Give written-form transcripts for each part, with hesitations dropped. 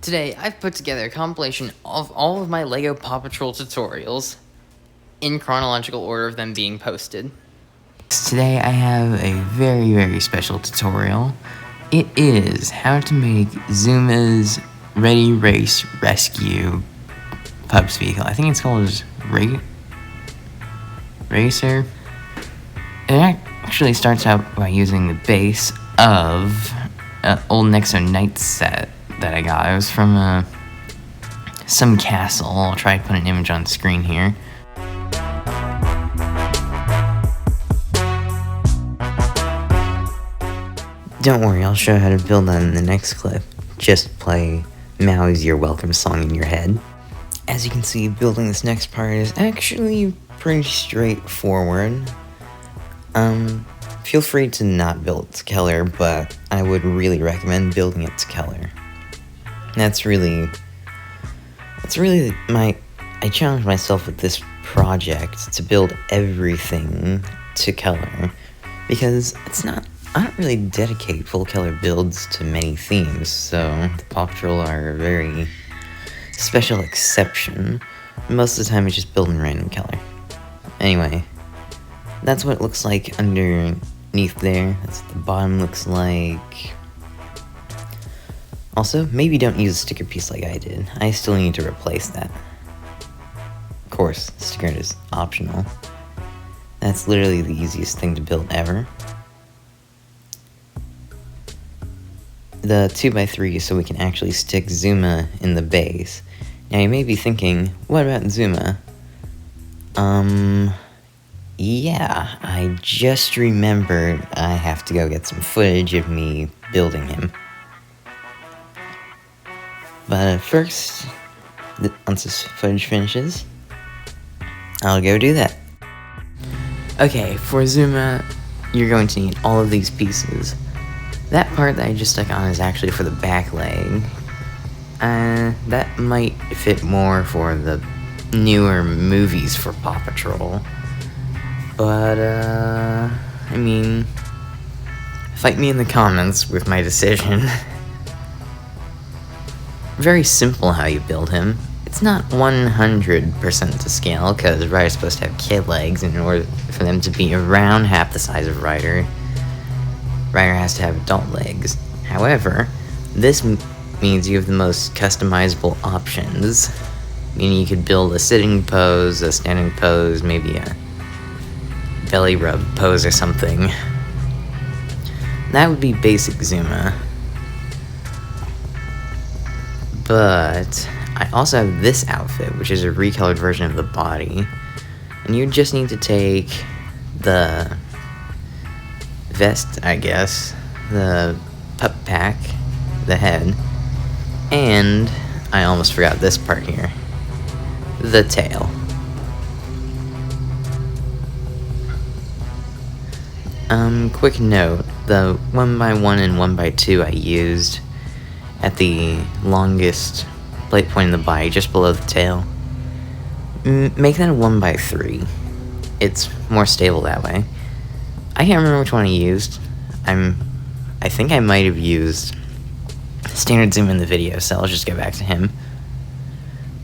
Today, I've put together a compilation of all of my LEGO Paw Patrol tutorials in chronological order of them being posted. Today, I have a very, very special tutorial. It is how to make Zuma's Ready Race Rescue pups vehicle. I think it's called Racer. It actually starts out by using the base of an old Nexo Knight set that I got. It was from some castle. I'll try to put an image on screen here. Don't worry, I'll show you how to build that in the next clip. Just play Maui's You're Welcome song in your head. As you can see, building this next part is actually pretty straightforward. Feel free to not build it to color, but I would really recommend building it to color. That's really I challenged myself with this project to build everything to color, because I don't really dedicate full color builds to many themes, so the Paw Patrol are a very special exception. Most of the time it's just building random color. Anyway, that's what it looks like underneath there. That's what the bottom looks like. Also, maybe don't use a sticker piece like I did. I still need to replace that. Of course, the sticker is optional. That's literally the easiest thing to build ever. The 2x3 so we can actually stick Zuma in the base. Now you may be thinking, what about Zuma? Yeah, I just remembered I have to go get some footage of me building him. But first, once this footage finishes, I'll go do that. Okay, for Zuma, you're going to need all of these pieces. That part that I just stuck on is actually for the back leg. That might fit more for the newer movies for Paw Patrol. But, I mean, fight me in the comments with my decision. Very simple how you build him. It's not 100% to scale, because Ryder's supposed to have kid legs, and in order for them to be around half the size of Ryder has to have adult legs. However, this means you have the most customizable options. Meaning you could build a sitting pose, a standing pose, maybe a belly rub pose or something. That would be basic Zuma. But I also have this outfit, which is a recolored version of the body. And you just need to take the vest, I guess, the pup pack, the head, and I almost forgot this part here, the tail. Quick note, the 1x1 and 1x2 I used at the longest plate point in the body, just below the tail. Make that a 1x3. It's more stable that way. I can't remember which one I used. I think I might have used standard Zoom in the video, so I'll just go back to him.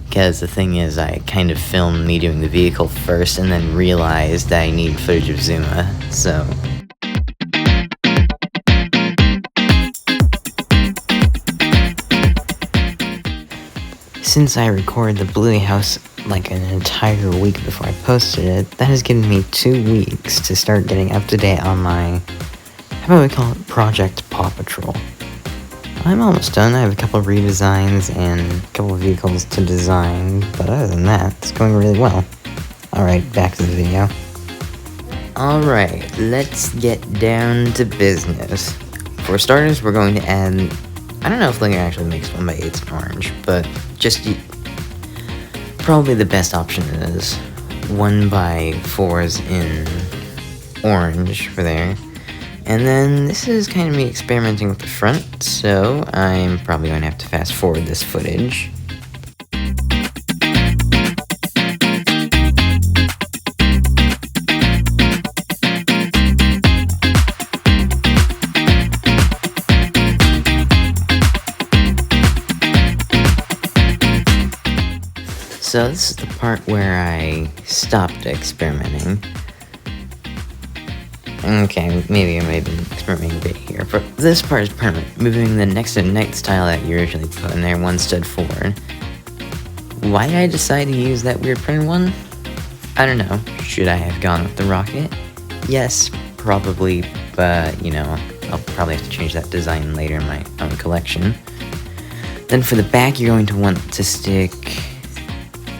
Because the thing is, I kind of filmed me doing the vehicle first and then realized that I need footage of Zuma, so... Since I recorded the Bluey House like an entire week before I posted it, that has given me 2 weeks to start getting up to date on my, how about we call it, Project Paw Patrol. I'm almost done. I have a couple of redesigns and a couple of vehicles to design, but other than that, it's going really well. Alright, back to the video. Alright, let's get down to business. For starters, we're going to add, I don't know if LEGO actually makes 1x8s in orange, but probably the best option is 1x4s in orange for there. And then this is kind of me experimenting with the front, so I'm probably going to have to fast forward this footage. So this is the part where I stopped experimenting. Okay, maybe I may have been experimenting a bit here, but this part is permanent, moving the next to next tile that you originally put in there one stud forward. Why did I decide to use that weird printed one? I don't know. Should I have gone with the rocket? Yes, probably, but you know, I'll probably have to change that design later in my own collection. Then for the back, you're going to want to stick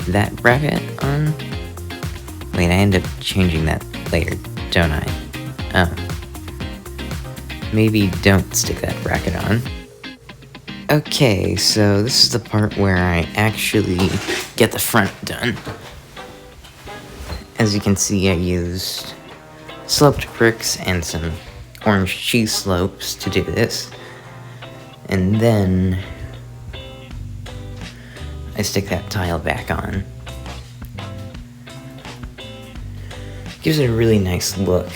that bracket on. Wait, I end up changing that later, don't I? Oh. Maybe don't stick that bracket on. Okay, so this is the part where I actually get the front done. As you can see, I used sloped bricks and some orange cheese slopes to do this. And then I stick that tile back on. Gives it a really nice look.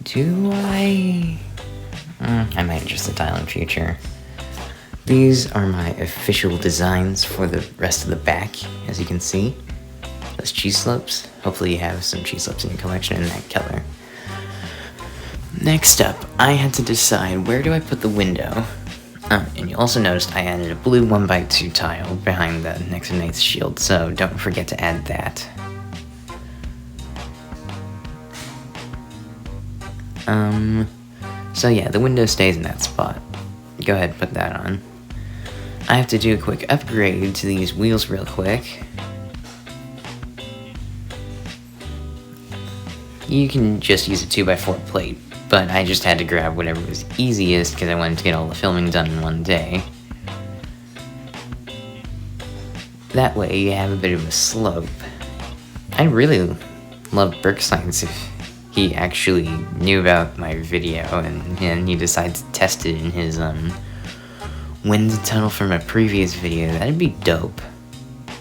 Do I might adjust the tile in future. These are my official designs for the rest of the back, as you can see. Those cheese slopes. Hopefully you have some cheese slopes in your collection in that color. Next up, I had to decide where do I put the window. And you also noticed I added a blue 1x2 tile behind the next to Nate's shield, so don't forget to add that. So yeah, the window stays in that spot. Go ahead and put that on. I have to do a quick upgrade to these wheels real quick. You can just use a 2x4 plate, but I just had to grab whatever was easiest because I wanted to get all the filming done in one day. That way you have a bit of a slope. I'd really love Brick Science if he actually knew about my video and he decided to test it in his wind tunnel from a previous video. That'd be dope.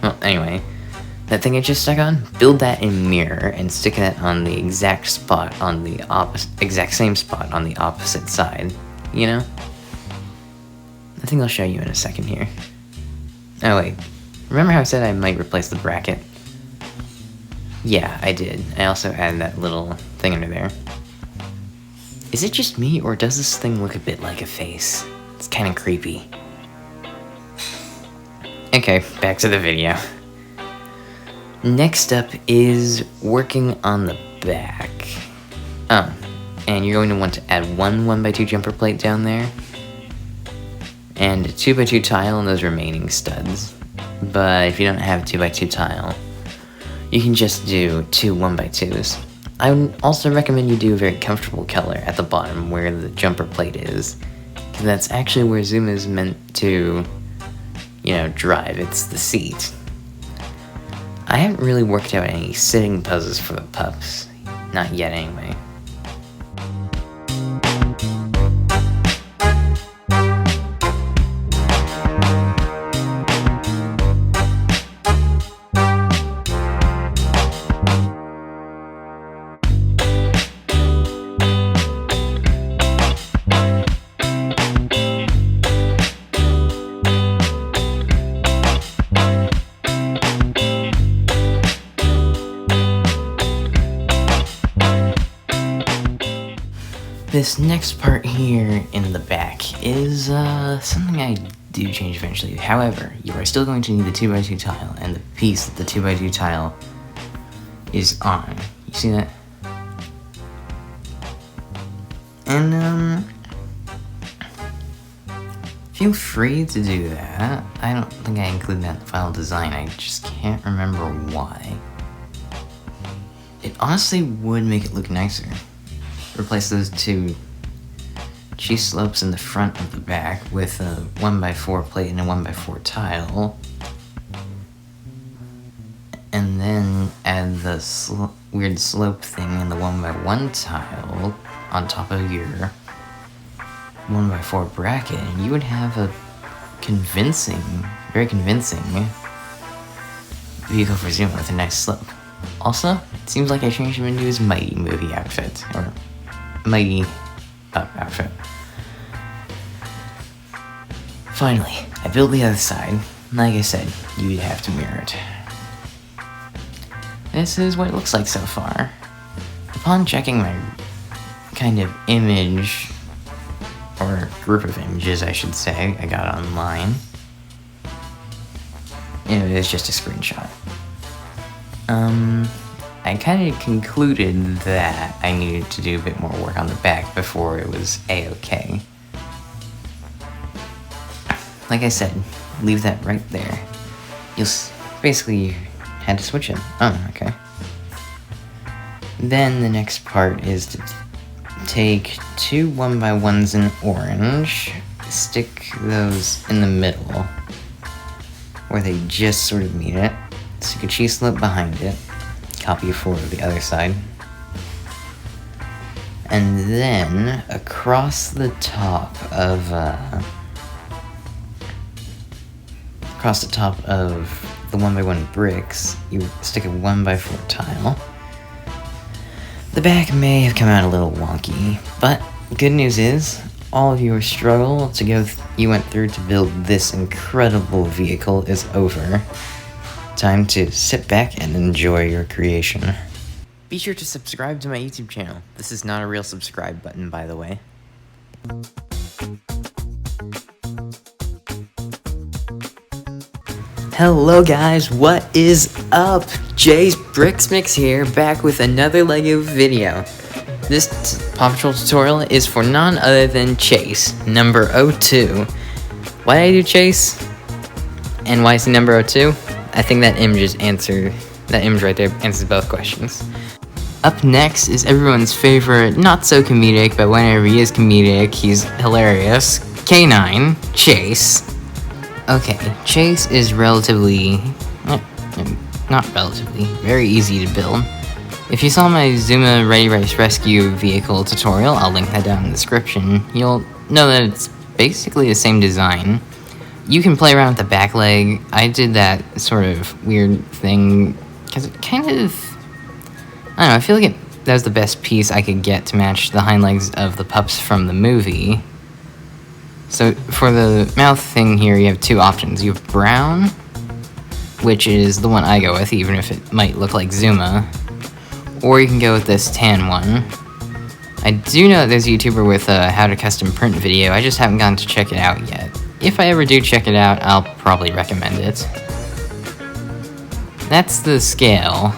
Well, anyway, that thing I just stuck on, build that in mirror and stick that on the exact spot on the exact same spot on the opposite side, you know? I think I'll show you in a second here. Oh wait, remember how I said I might replace the bracket? Yeah, I did. I also added that little thing under there. Is it just me, or does this thing look a bit like a face? It's kind of creepy. Okay, back to the video. Next up is working on the back. Oh, and you're going to want to add one 1x2 jumper plate down there, and a 2x2 tile on those remaining studs. But if you don't have a 2x2 tile, you can just do two 1x2s. I would also recommend you do a very comfortable color at the bottom where the jumper plate is, because that's actually where Zuma is meant to, you know, drive. It's the seat. I haven't really worked out any sitting poses for the pups. Not yet, anyway. This next part here in the back is something I do change eventually. However, you are still going to need the 2x2 tile and the piece that the 2x2 tile is on. You see that? And feel free to do that. I don't think I included that in the final design. I just can't remember why. It honestly would make it look nicer. Replace those two cheese slopes in the front of the back with a 1x4 plate and a 1x4 tile. And then add the weird slope thing in the 1x1 tile on top of your 1x4 bracket, and you would have a very convincing vehicle for Zuma with a nice slope. Also, it seems like I changed him into his Mighty movie outfit, or Mighty outfit. Finally, I built the other side. Like I said, you'd have to mirror it. This is what it looks like so far. Upon checking my kind of image, or group of images I should say, I got online, it was just a screenshot. I kind of concluded that I needed to do a bit more work on the back before it was a-okay. Like I said, leave that right there. Basically had to switch it. Oh, okay. Then the next part is to take 2 1x1s in orange, stick those in the middle, where they just sort of meet it, stick a cheese slip behind it, copy for the other side, and then across the top of the 1x1 bricks, you stick a 1x4 tile. The back may have come out a little wonky, but good news is, all of your struggle you went through to build this incredible vehicle is over. Time to sit back and enjoy your creation. Be sure to subscribe to my YouTube channel. This is not a real subscribe button, by the way. Hello guys, what is up? Jay's Bricks Mix here, back with another LEGO video. This Paw Patrol tutorial is for none other than Chase, number 02. Why did I do Chase? And why is he number 02? I think that image right there answers both questions. Up next is everyone's favorite, not so comedic, but whenever he is comedic, he's hilarious, K9, Chase. Okay, Chase is very easy to build. If you saw my Zuma Ready Race Rescue vehicle tutorial, I'll link that down in the description, you'll know that it's basically the same design. You can play around with the back leg. I did that sort of weird thing, because it kind of, I don't know, I feel like that was the best piece I could get to match the hind legs of the pups from the movie. So for the mouth thing here, you have 2 options. You have brown, which is the one I go with, even if it might look like Zuma. Or you can go with this tan one. I do know that there's a YouTuber with a how to custom print video, I just haven't gotten to check it out yet. If I ever do check it out, I'll probably recommend it. That's the scale.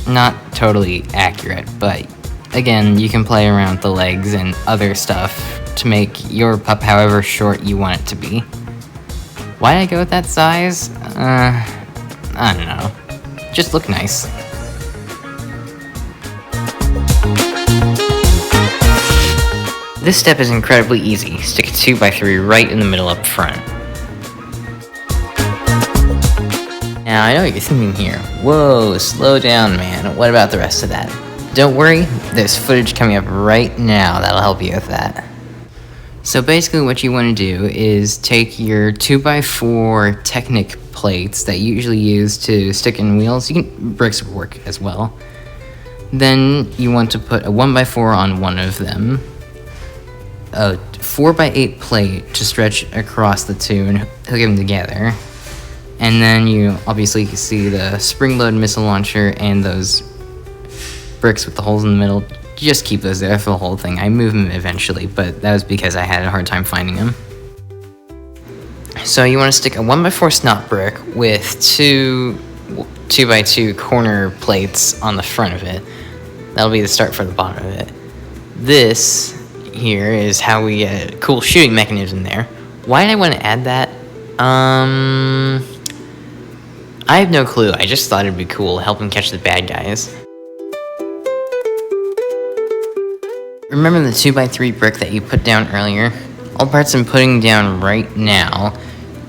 Not totally accurate, but again, you can play around with the legs and other stuff to make your pup however short you want it to be. Why did I go with that size? I don't know. Just look nice. This step is incredibly easy. Stick a 2x3 right in the middle up front. Now, I know what you're thinking here. Whoa, slow down, man. What about the rest of that? Don't worry, there's footage coming up right now that'll help you with that. So basically what you want to do is take your 2x4 Technic plates that you usually use to stick in wheels. Bricks will work as well. Then you want to put a 1x4 on one of them, a 4x8 plate to stretch across the 2 and hook them together. And then you obviously can see the spring-loaded missile launcher and those bricks with the holes in the middle. Just keep those there for the whole thing. I moved them eventually, but that was because I had a hard time finding them. So you want to stick a 1x4 snot brick with 2 2x2 corner plates on the front of it. That'll be the start for the bottom of it. This here is how we get a cool shooting mechanism there. Why did I want to add that? I have no clue. I just thought it'd be cool to help him catch the bad guys. Remember the 2x3 brick that you put down earlier? All the parts I'm putting down right now,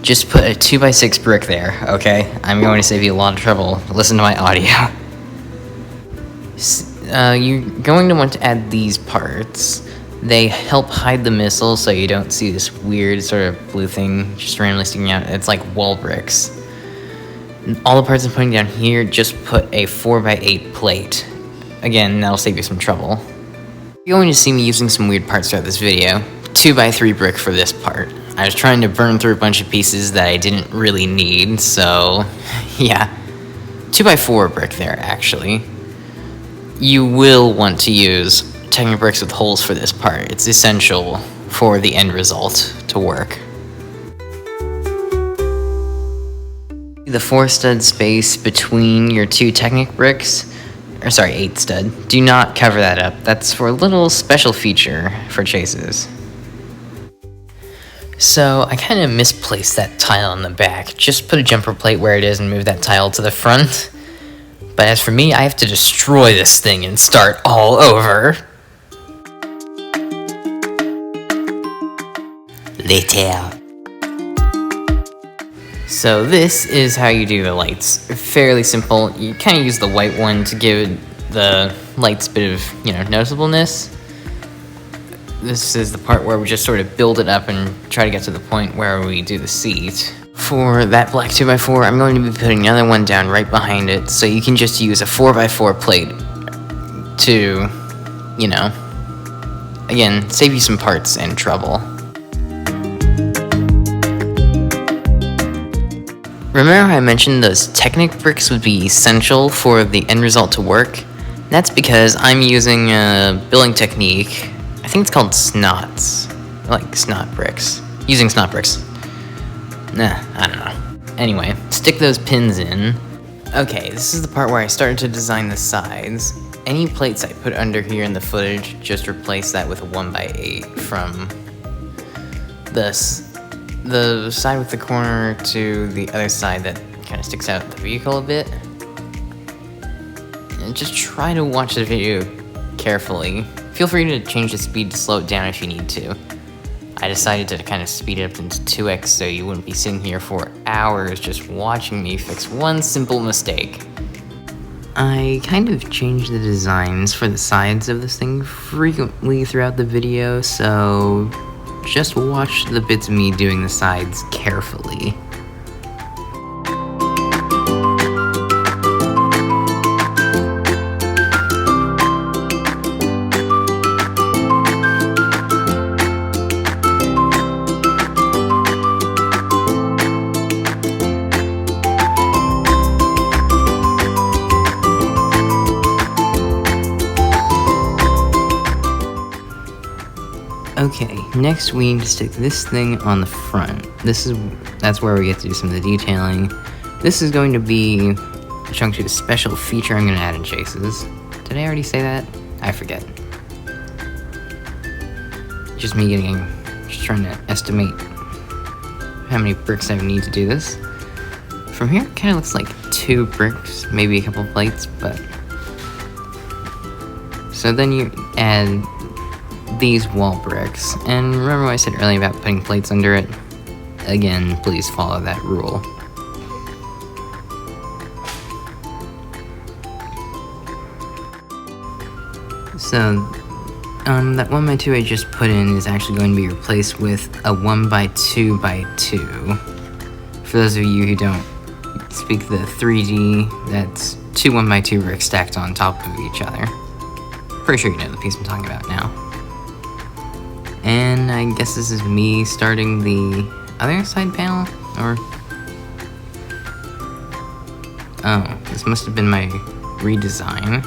just put a 2x6 brick there, okay? I'm going to save you a lot of trouble. Listen to my audio. You're going to want to add these parts. They help hide the missile so you don't see this weird sort of blue thing just randomly sticking out. It's like wall bricks. All the parts I'm putting down here, just put a 4x8 plate. Again, that'll save you some trouble. You're going to see me using some weird parts throughout this video. 2x3 brick for this part. I was trying to burn through a bunch of pieces that I didn't really need, so yeah. 2x4 brick there, actually. You will want to use Technic bricks with holes for this part. It's essential for the end result to work. The 4-stud space between your 2 Technic bricks, or sorry, 8-stud, do not cover that up. That's for a little special feature for chases. So I kind of misplaced that tile in the back. Just put a jumper plate where it is and move that tile to the front. But as for me, I have to destroy this thing and start all over. Later. So this is how you do the lights. Fairly simple. You kind of use the white one to give the lights a bit of, noticeableness. This is the part where we just sort of build it up and try to get to the point where we do the seat. For that black 2x4, I'm going to be putting another one down right behind it, so you can just use a 4x4 plate to, again, save you some parts and trouble. Remember how I mentioned those Technic bricks would be essential for the end result to work? That's because I'm using a building technique. I think it's called snots, like snot bricks. Using snot bricks. Nah, I don't know. Anyway, stick those pins in. Okay, this is the part where I started to design the sides. Any plates I put under here in the footage, just replace that with a 1x8 from the side with the corner to the other side that kind of sticks out the vehicle a bit. And just try to watch the video carefully. Feel free to change the speed to slow it down if you need to. I decided to kind of speed it up into 2x so you wouldn't be sitting here for hours just watching me fix one simple mistake. I kind of changed the designs for the sides of this thing frequently throughout the video, so just watch the bits of me doing the sides carefully. Okay, next we need to stick this thing on the front. That's where we get to do some of the detailing. This is going to be a chunk to a special feature I'm going to add in chases. Did I already say that? I forget. Just trying to estimate how many bricks I would need to do this. From here, it kind of looks like 2 bricks, maybe a couple plates, but... So then you add these wall bricks, and remember what I said earlier about putting plates under it? Again, please follow that rule. So, that 1x2 I just put in is actually going to be replaced with a 1x2x2. For those of you who don't speak the 3D, that's 2 1x2 bricks stacked on top of each other. Pretty sure you know the piece I'm talking about now. And I guess this is me starting the other side panel, or... Oh, this must have been my redesign.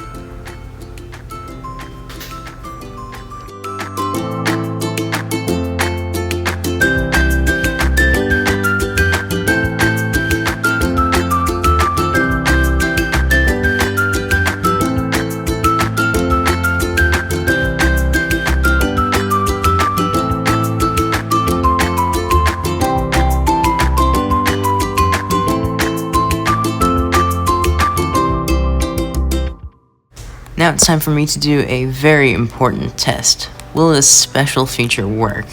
Now it's time for me to do a very important test. Will this special feature work?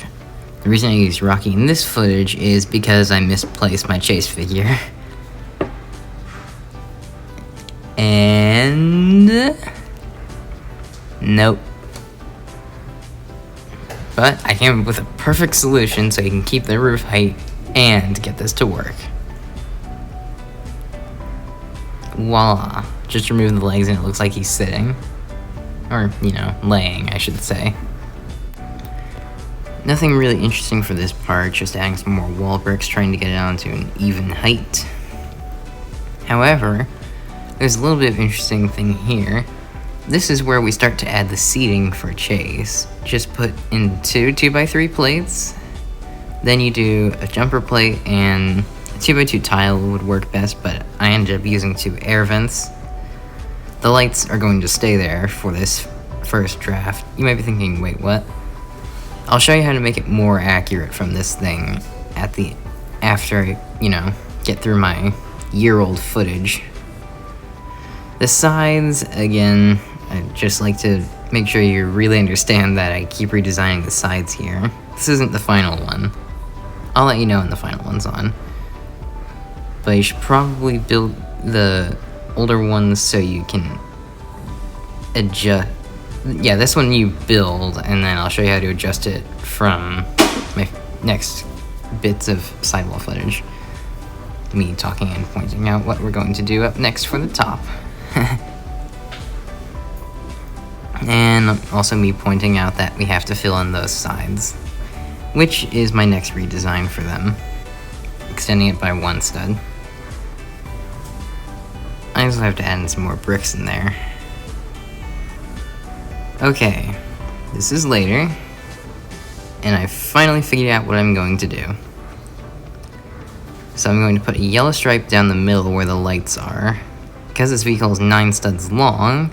The reason I use Rocky in this footage is because I misplaced my chase figure. And... nope. But I came up with a perfect solution so you can keep the roof height and get this to work. Voila. Just remove the legs and it looks like he's sitting. Or, laying, I should say. Nothing really interesting for this part, just adding some more wall bricks, trying to get it onto an even height. However, there's a little bit of interesting thing here. This is where we start to add the seating for Chase. Just put in two 2x3 plates, then you do a jumper plate, and a 2x2 tile would work best, but I ended up using 2 air vents. The lights are going to stay there for this first draft. You might be thinking, wait, what? I'll show you how to make it more accurate from this thing after I, get through my year-old footage. The sides, again, I just like to make sure you really understand that I keep redesigning the sides here. This isn't the final one. I'll let you know when the final one's on. But you should probably build the older ones so you can adjust. Yeah, this one you build, and then I'll show you how to adjust it from my next bits of sidewall footage. Me talking and pointing out what we're going to do up next for the top. And also me pointing out that we have to fill in those sides, which is my next redesign for them, extending it by 1 stud. I also have to add in some more bricks in there. Okay, this is later, and I finally figured out what I'm going to do. So I'm going to put a yellow stripe down the middle where the lights are. Because this vehicle is 9 studs long,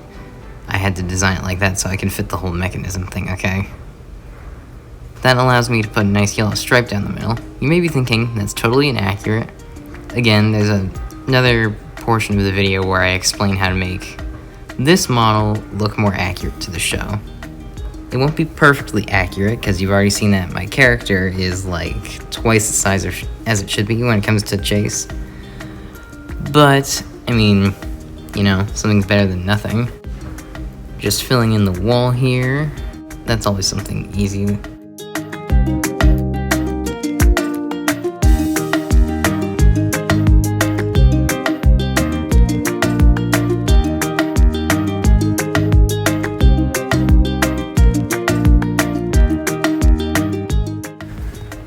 I had to design it like that so I can fit the whole mechanism thing, okay? That allows me to put a nice yellow stripe down the middle. You may be thinking that's totally inaccurate. Again, there's another portion of the video where I explain how to make this model look more accurate to the show. It won't be perfectly accurate because you've already seen that my character is like twice the size as it should be when it comes to Chase. But, I mean, something's better than nothing. Just filling in the wall here, that's always something easy.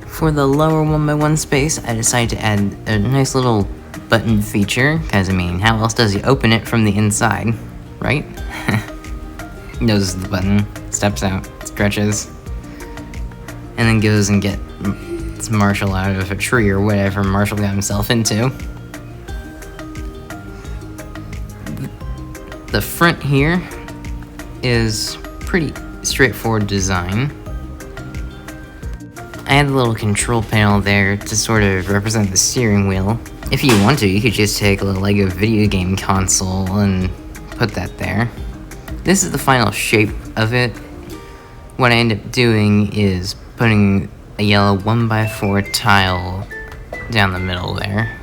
For the lower 1x1 space, I decided to add a nice little button feature, because, how else does he open it from the inside, right? Noses the button, steps out, stretches, and then goes and gets Marshall out of a tree or whatever Marshall got himself into. The front here is pretty straightforward design. I had a little control panel there to sort of represent the steering wheel. If you want to, you could just take a LEGO video game console and put that there. This is the final shape of it. What I end up doing is putting a yellow 1x4 tile down the middle there.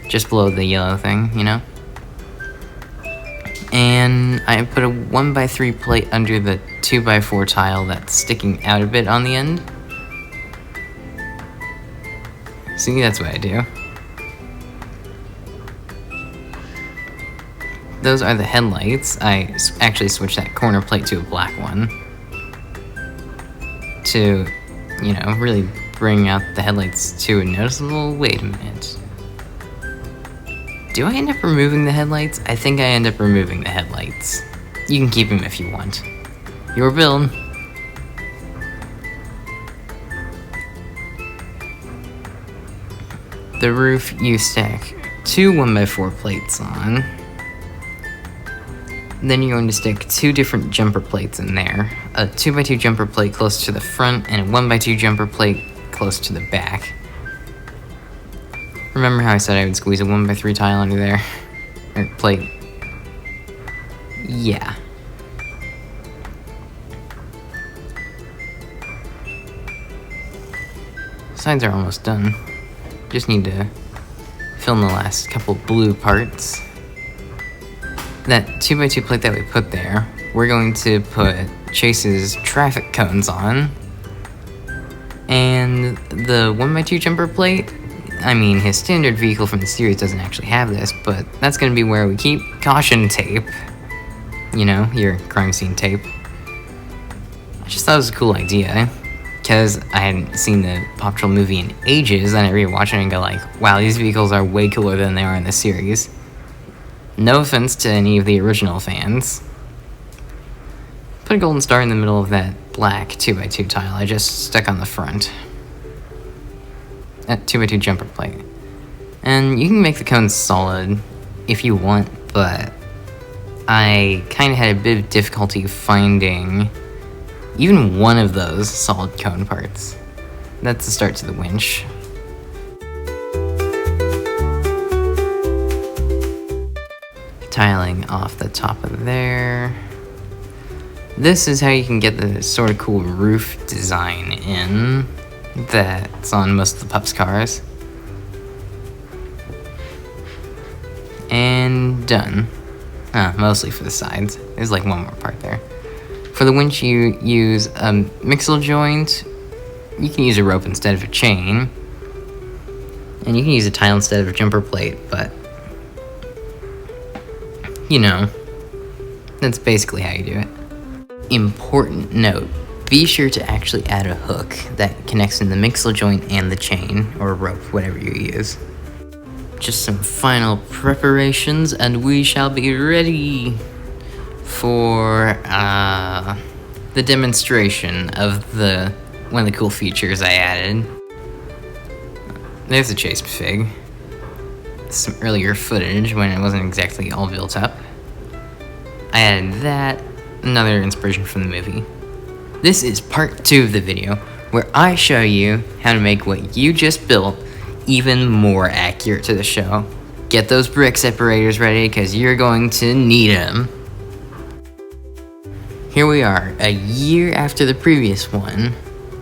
Just below the yellow thing, And I put a 1x3 plate under the 2x4 tile that's sticking out a bit on the end. See, that's what I do. Those are the headlights. I actually switched that corner plate to a black one to, really bring out the headlights to a noticeable. Wait a minute. Do I end up removing the headlights? I think I end up removing the headlights. You can keep them if you want. Your build. The roof, you stack 2 1x4 plates on. Then you're going to stick 2 different jumper plates in there. A 2x2 jumper plate close to the front and a 1x2 jumper plate close to the back. Remember how I said I would squeeze a 1x3 tile under there? Or plate. Yeah. Sides are almost done. Just need to fill in the last couple blue parts. That 2x2 plate that we put there, we're going to put Chase's traffic cones on. And the 1x2 jumper plate, his standard vehicle from the series doesn't actually have this, but that's going to be where we keep caution tape. Your crime scene tape. I just thought it was a cool idea, because I hadn't seen the Paw Patrol movie in ages, and I rewatch it and go like, wow, these vehicles are way cooler than they are in the series. No offense to any of the original fans. Put a golden star in the middle of that black 2x2 tile I just stuck on the front. That 2x2 jumper plate. And you can make the cones solid if you want, but I kind of had a bit of difficulty finding even one of those solid cone parts. That's the start to the winch. Tiling off the top of there. This is how you can get the sort of cool roof design in that's on most of the pups' cars. And done. Mostly for the sides. There's like one more part there. For the winch, you use a mixel joint. You can use a rope instead of a chain. And you can use a tile instead of a jumper plate, but you know, that's basically how you do it. Important note, be sure to actually add a hook that connects in the mixel joint and the chain, or rope, whatever you use. Just some final preparations and we shall be ready for the demonstration of one of the cool features I added. There's the chase fig. Some earlier footage when it wasn't exactly all built up. I added that, another inspiration from the movie. This is part 2 of the video, where I show you how to make what you just built even more accurate to the show. Get those brick separators ready, because you're going to need them. Here we are, a year after the previous one,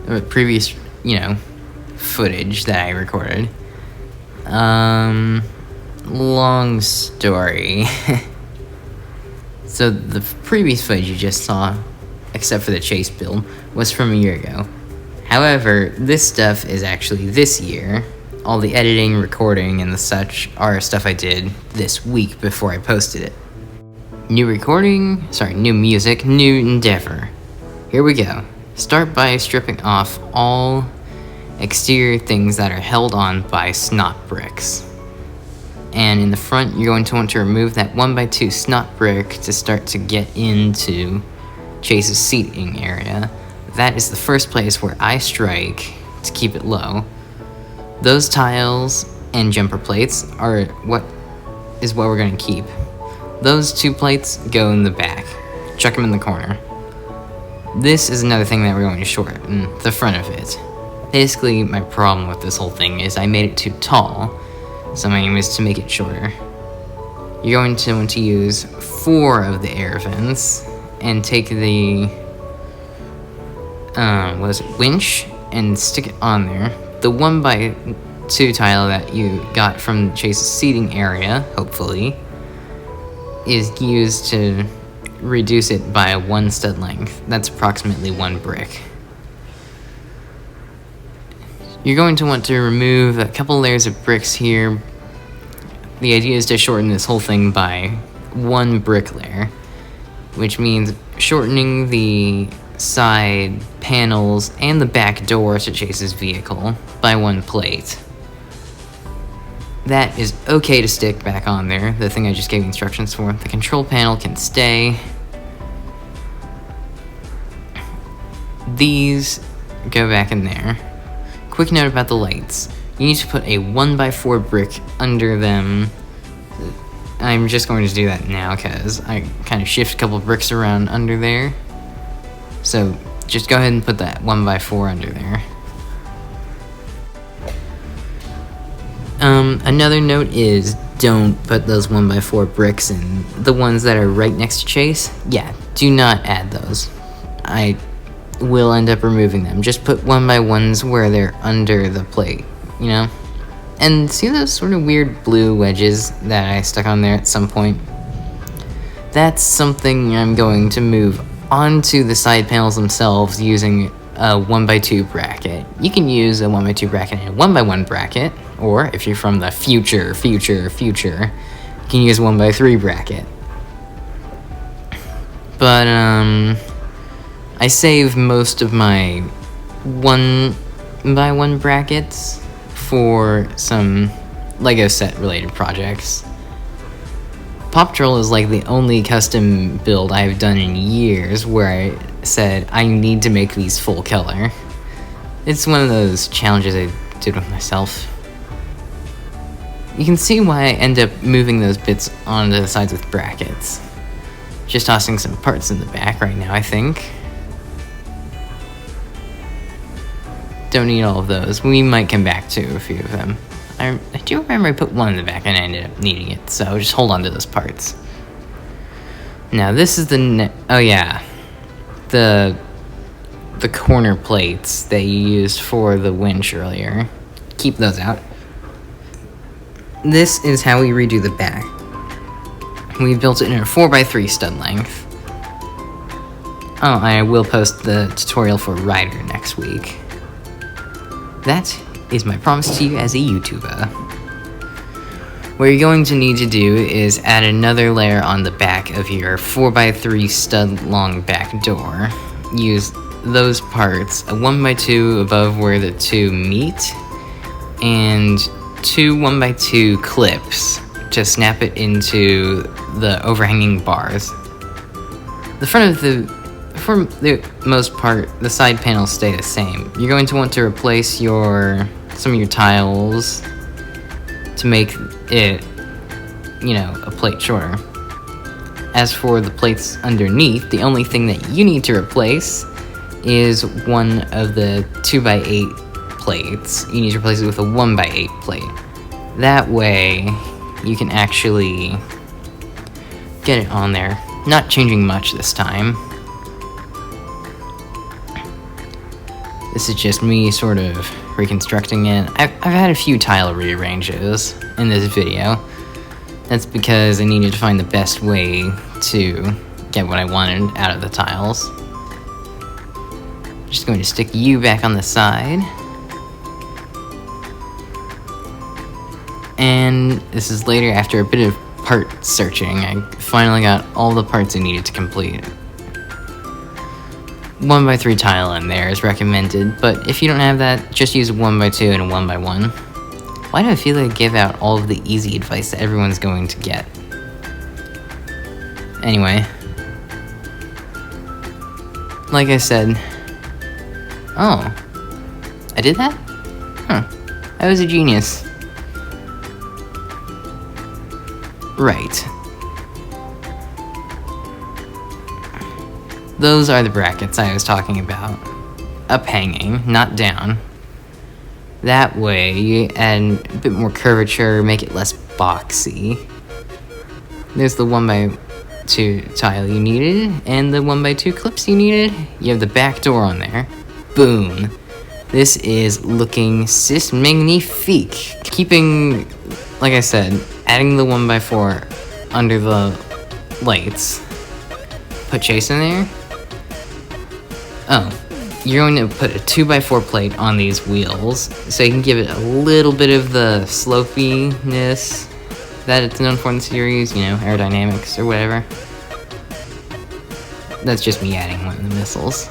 or previous, footage that I recorded. Long story. So the previous footage you just saw, except for the chase build, was from a year ago. However, this stuff is actually this year. All the editing, recording, and the such are stuff I did this week before I posted it. New music, new endeavor. Here we go. Start by stripping off all exterior things that are held on by snot bricks. And in the front, you're going to want to remove that 1x2 snot brick to start to get into Chase's seating area. That is the first place where I strike to keep it low. Those tiles and jumper plates are what we're going to keep. Those 2 plates go in the back. Chuck them in the corner. This is another thing that we're going to shorten, the front of it. Basically, my problem with this whole thing is I made it too tall, so my aim is to make it shorter. You're going to want to use 4 of the air vents and take the winch and stick it on there. The 1x2 tile that you got from Chase's seating area, hopefully, is used to reduce it by 1 stud length. That's approximately 1 brick. You're going to want to remove a couple layers of bricks here. The idea is to shorten this whole thing by 1 brick layer, which means shortening the side panels and the back door to Chase's vehicle by 1 plate. That is okay to stick back on there, the thing I just gave instructions for. The control panel can stay. These go back in there. Quick note about the lights. You need to put a 1x4 brick under them. I'm just going to do that now because I kind of shift a couple bricks around under there. So just go ahead and put that 1x4 under there. Another note is don't put those 1x4 bricks in the ones that are right next to Chase. Yeah, do not add those. I will end up removing them. Just put 1x1s where they're under the plate, And see those sort of weird blue wedges that I stuck on there at some point? That's something I'm going to move onto the side panels themselves using a 1x2 bracket. You can use a 1x2 bracket and a 1x1 bracket, or if you're from the future, you can use a 1x3 bracket. But, I save most of my 1x1 brackets for some Lego set related projects. Paw Patrol is like the only custom build I've done in years where I said I need to make these full color. It's one of those challenges I did with myself. You can see why I end up moving those bits onto the sides with brackets. Just tossing some parts in the back right now, I think. Don't need all of those. We might come back to a few of them. I do remember I put one in the back and I ended up needing it, so just hold on to those parts. Now this is the oh yeah, the corner plates that you used for the winch earlier. Keep those out. This is how we redo the back. We built it in a 4x3 stud length. Oh, I will post the tutorial for Ryder next week. That is my promise to you as a YouTuber. What you're going to need to do is add another layer on the back of your 4x3 stud long back door. Use those parts, a 1x2 above where the two meet, and two 1x2 clips to snap it into the overhanging bars. The front of for the most part, the side panels stay the same. You're going to want to replace some of your tiles to make it, a plate shorter. As for the plates underneath, the only thing that you need to replace is one of the 2x8 plates. You need to replace it with a 1x8 plate. That way, you can actually get it on there. Not changing much this time. This is just me sort of reconstructing it. I've had a few tile rearranges in this video. That's because I needed to find the best way to get what I wanted out of the tiles. Just going to stick you back on the side. And this is later after a bit of part searching. I finally got all the parts I needed to complete. 1x3 tile in there is recommended, but if you don't have that, just use a 1x2 and a 1x1. Why do I feel like I give out all of the easy advice that everyone's going to get? Anyway. Like I said... Oh. I did that? Huh. I was a genius. Right. Those are the brackets I was talking about. Up hanging, not down. That way, you add a bit more curvature, make it less boxy. There's the 1x2 tile you needed, and the 1x2 clips you needed. You have the back door on there. Boom. This is looking sis magnifique. Keeping, like I said, adding the 1x4 under the lights. Put Chase in there. Oh, you're going to put a 2x4 plate on these wheels, so you can give it a little bit of the slopiness that it's known for in the series, aerodynamics or whatever. That's just me adding one of the missiles.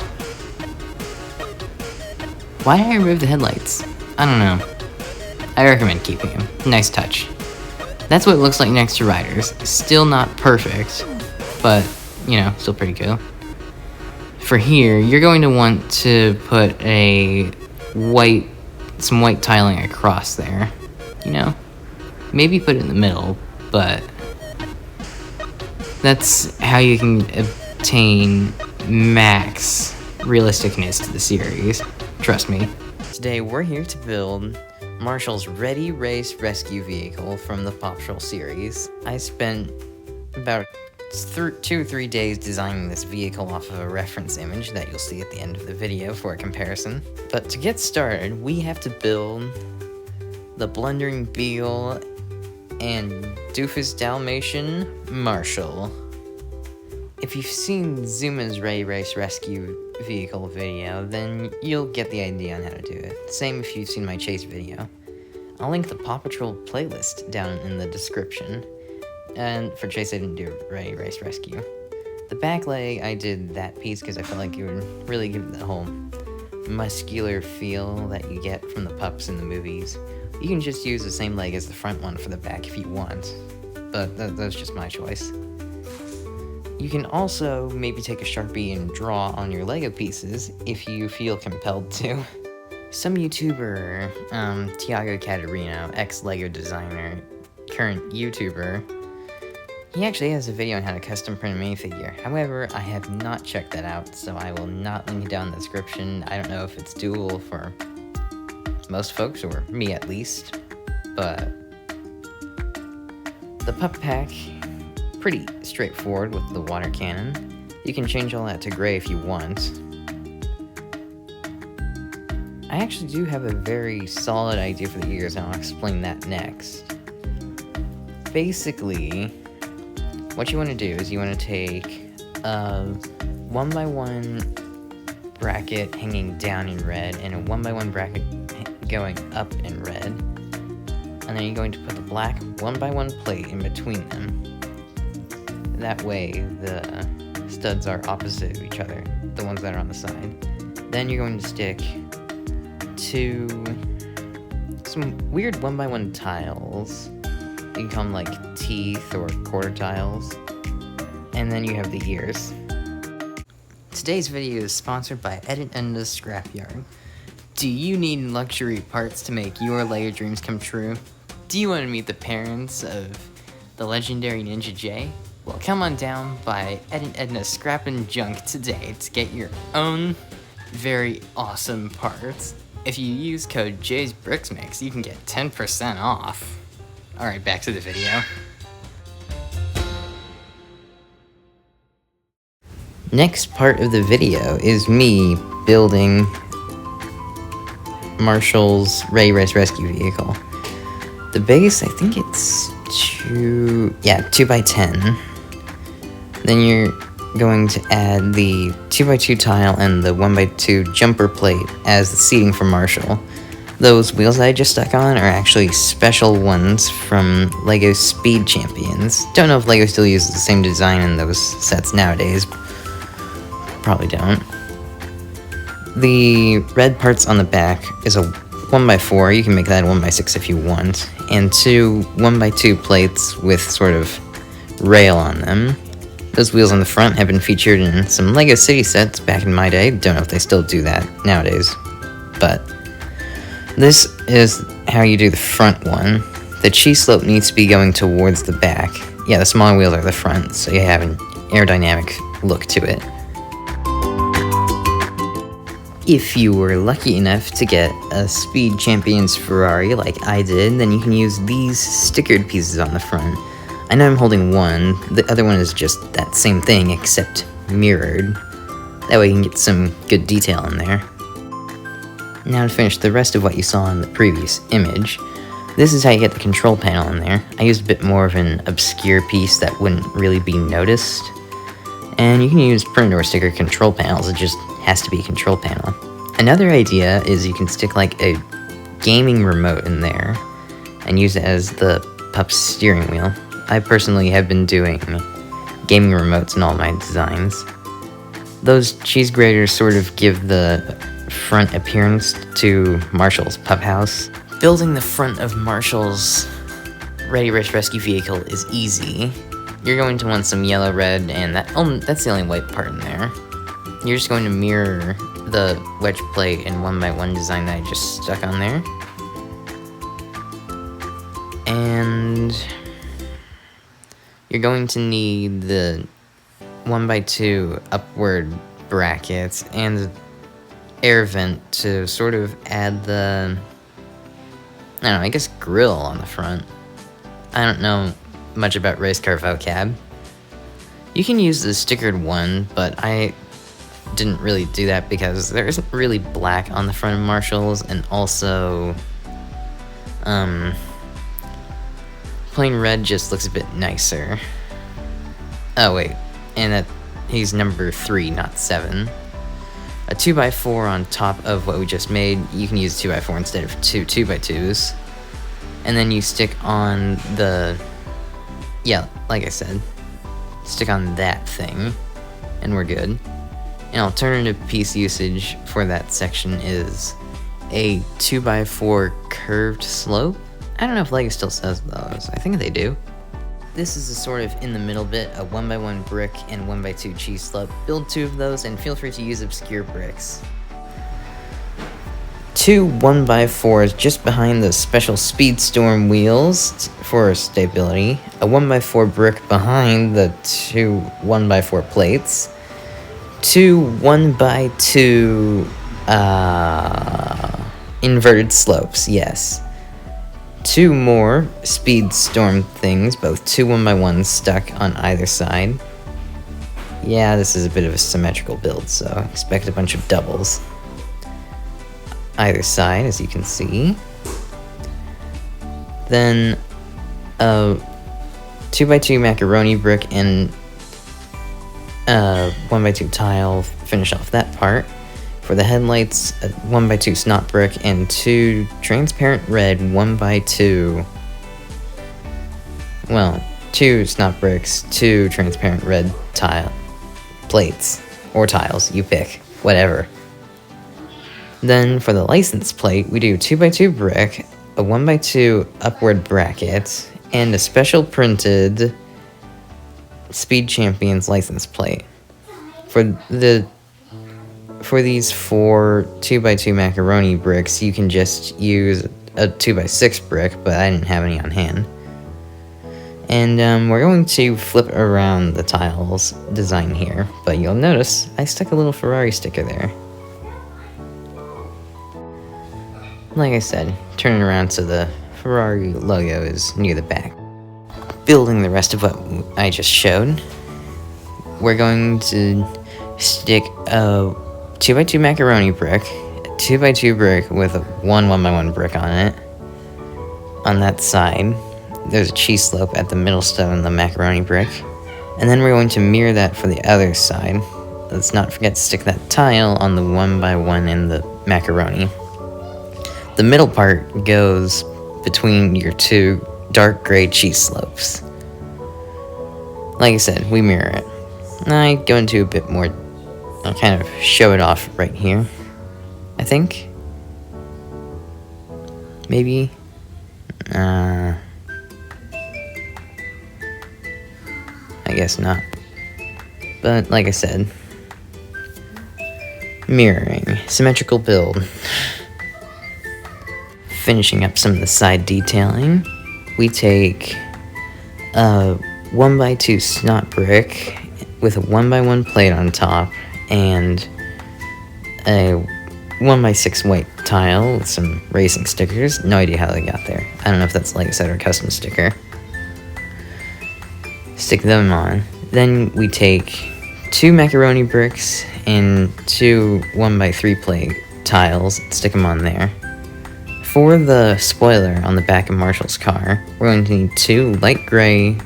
Why did I remove the headlights? I don't know. I recommend keeping them. Nice touch. That's what it looks like next to Ryder's. Still not perfect, but, still pretty cool. For here, you're going to want to put some white tiling across there. Maybe put it in the middle, but that's how you can obtain max realisticness to the series. Trust me. Today, we're here to build Marshall's Ready Race Rescue Vehicle from the Paw Patrol series. I spent about 2 or 3 days designing this vehicle off of a reference image that you'll see at the end of the video for a comparison. But to get started, we have to build the Blundering Beagle and Doofus Dalmatian Marshall. If you've seen Zuma's Ready Race Rescue Vehicle video, then you'll get the idea on how to do it. Same if you've seen my Chase video. I'll link the Paw Patrol playlist down in the description. And for Chase, I didn't do Ready Race Rescue. The back leg, I did that piece because I felt like it would really give it the whole muscular feel that you get from the pups in the movies. You can just use the same leg as the front one for the back if you want, but that's just my choice. You can also maybe take a Sharpie and draw on your Lego pieces if you feel compelled to. Some YouTuber, Tiago Caterino, ex-Lego designer, current YouTuber, he actually has a video on how to custom print a minifigure. However, I have not checked that out, so I will not link it down in the description. I don't know if it's doable for most folks, or me at least, but the pup pack, pretty straightforward with the water cannon. You can change all that to gray if you want. I actually do have a very solid idea for the ears, and I'll explain that next. Basically, what you want to do is you want to take a 1x1 bracket hanging down in red and a 1x1 bracket going up in red, and then you're going to put the black 1x1 plate in between them. That way the studs are opposite of each other, the ones that are on the side. Then you're going to stick some weird 1x1 tiles. You can call them like teeth or quarter tiles. And then you have the ears. Today's video is sponsored by Edit and the Scrapyard. Do you need luxury parts to make your Lego dreams come true? Do you want to meet the parents of the legendary Ninja J? Well, come on down by Ed and Edna's Scrap and Junk today to get your own very awesome parts. If you use code Jay'sBricksMix, you can get 10% off. Alright, back to the video. Next part of the video is me building Marshall's Ryder His rescue vehicle. The base, I think it's 2x10. Then you're going to add the 2x2 tile and the 1x2 jumper plate as the seating for Marshall. Those wheels that I just stuck on are actually special ones from LEGO Speed Champions. Don't know if LEGO still uses the same design in those sets nowadays. Probably don't. The red parts on the back is a 1x4, you can make that a 1x6 if you want, and two 1x2 plates with sort of rail on them. Those wheels on the front have been featured in some LEGO City sets back in my day. Don't know if they still do that nowadays, but this is how you do the front one. The cheese slope needs to be going towards the back. Yeah, the smaller wheels are the front, so you have an aerodynamic look to it. If you were lucky enough to get a Speed Champions Ferrari like I did, then you can use these stickered pieces on the front. I know I'm holding one, the other one is just that same thing except mirrored. That way you can get some good detail in there. Now to finish the rest of what you saw in the previous image, this is how you get the control panel in there. I used a bit more of an obscure piece that wouldn't really be noticed. And you can use print or sticker control panels, it just has to be a control panel. Another idea is you can stick like a gaming remote in there and use it as the pup's steering wheel. I personally have been doing gaming remotes in all my designs. Those cheese graters sort of give the front appearance to Marshall's pup house. Building the front of Marshall's Ryder His rescue vehicle is easy. You're going to want some yellow, red, and that's the only white part in there. You're just going to mirror the wedge plate and 1x1 design that I just stuck on there. And you're going to need the 1x2 upward brackets and air vent to sort of add the, I don't know, I guess grill on the front. I don't know much about race car vocab. You can use the stickered one, but I didn't really do that because there isn't really black on the front of Marshall's, and also plain red just looks a bit nicer. Oh wait, and that he's number 3, not 7. A 2x4 on top of what we just made. You can use 2x4 instead of 2x2s. And then you stick on the, yeah, like I said, stick on that thing, and we're good. And An alternative piece usage for that section is a 2x4 curved slope. I don't know if LEGO still says those. I think they do. This is a sort of in the middle bit, a 1x1 brick and 1x2 cheese slope. Build 2 of those and feel free to use obscure bricks. 2 1x4s just behind the special Speedstorm wheels for stability. A 1x4 brick behind the 2 1x4 plates. 2 1x2 inverted slopes, yes. 2 more Speedstorm things, both 2 1x1s stuck on either side. Yeah, this is a bit of a symmetrical build, so expect a bunch of doubles. Either side, as you can see. Then a 2x2 macaroni brick and 1x2 tile finish off that part. For the headlights, a 1x2 snot brick and 2 transparent red 1x2. Well, 2 snot bricks, 2 transparent red tile plates or tiles, you pick, whatever. Then for the license plate, we do 2x2 brick, a 1x2 upward bracket, and a special printed Speed Champions license plate. For these 4 2x2 macaroni bricks, you can just use a 2x6 brick, but I didn't have any on hand. And we're going to flip around the tiles design here, but you'll notice I stuck a little Ferrari sticker there. Like I said, turning around so the Ferrari logo is near the back. Building the rest of what I just showed, we're going to stick a 2x2 macaroni brick, a 2x2 brick with a 1x1 brick on it. On that side, there's a cheese slope at the middle stone, the macaroni brick. And then we're going to mirror that for the other side. Let's not forget to stick that tile on the 1x1 in the macaroni. The middle part goes between your 2 dark gray cheese slopes. Like I said, we mirror it. I go into a bit more, I'll kind of show it off right here, I think. Maybe. I guess not. But like I said, mirroring, symmetrical build. Finishing up some of the side detailing, we take a 1x2 snot brick with a 1x1 plate on top and a 1x6 white tile with some racing stickers. No idea how they got there. I don't know if that's like I said or a custom sticker. Stick them on. Then we take 2 macaroni bricks and 2 1x3 plate tiles, stick them on there. For the spoiler on the back of Marshall's car, we're going to need 2 light gray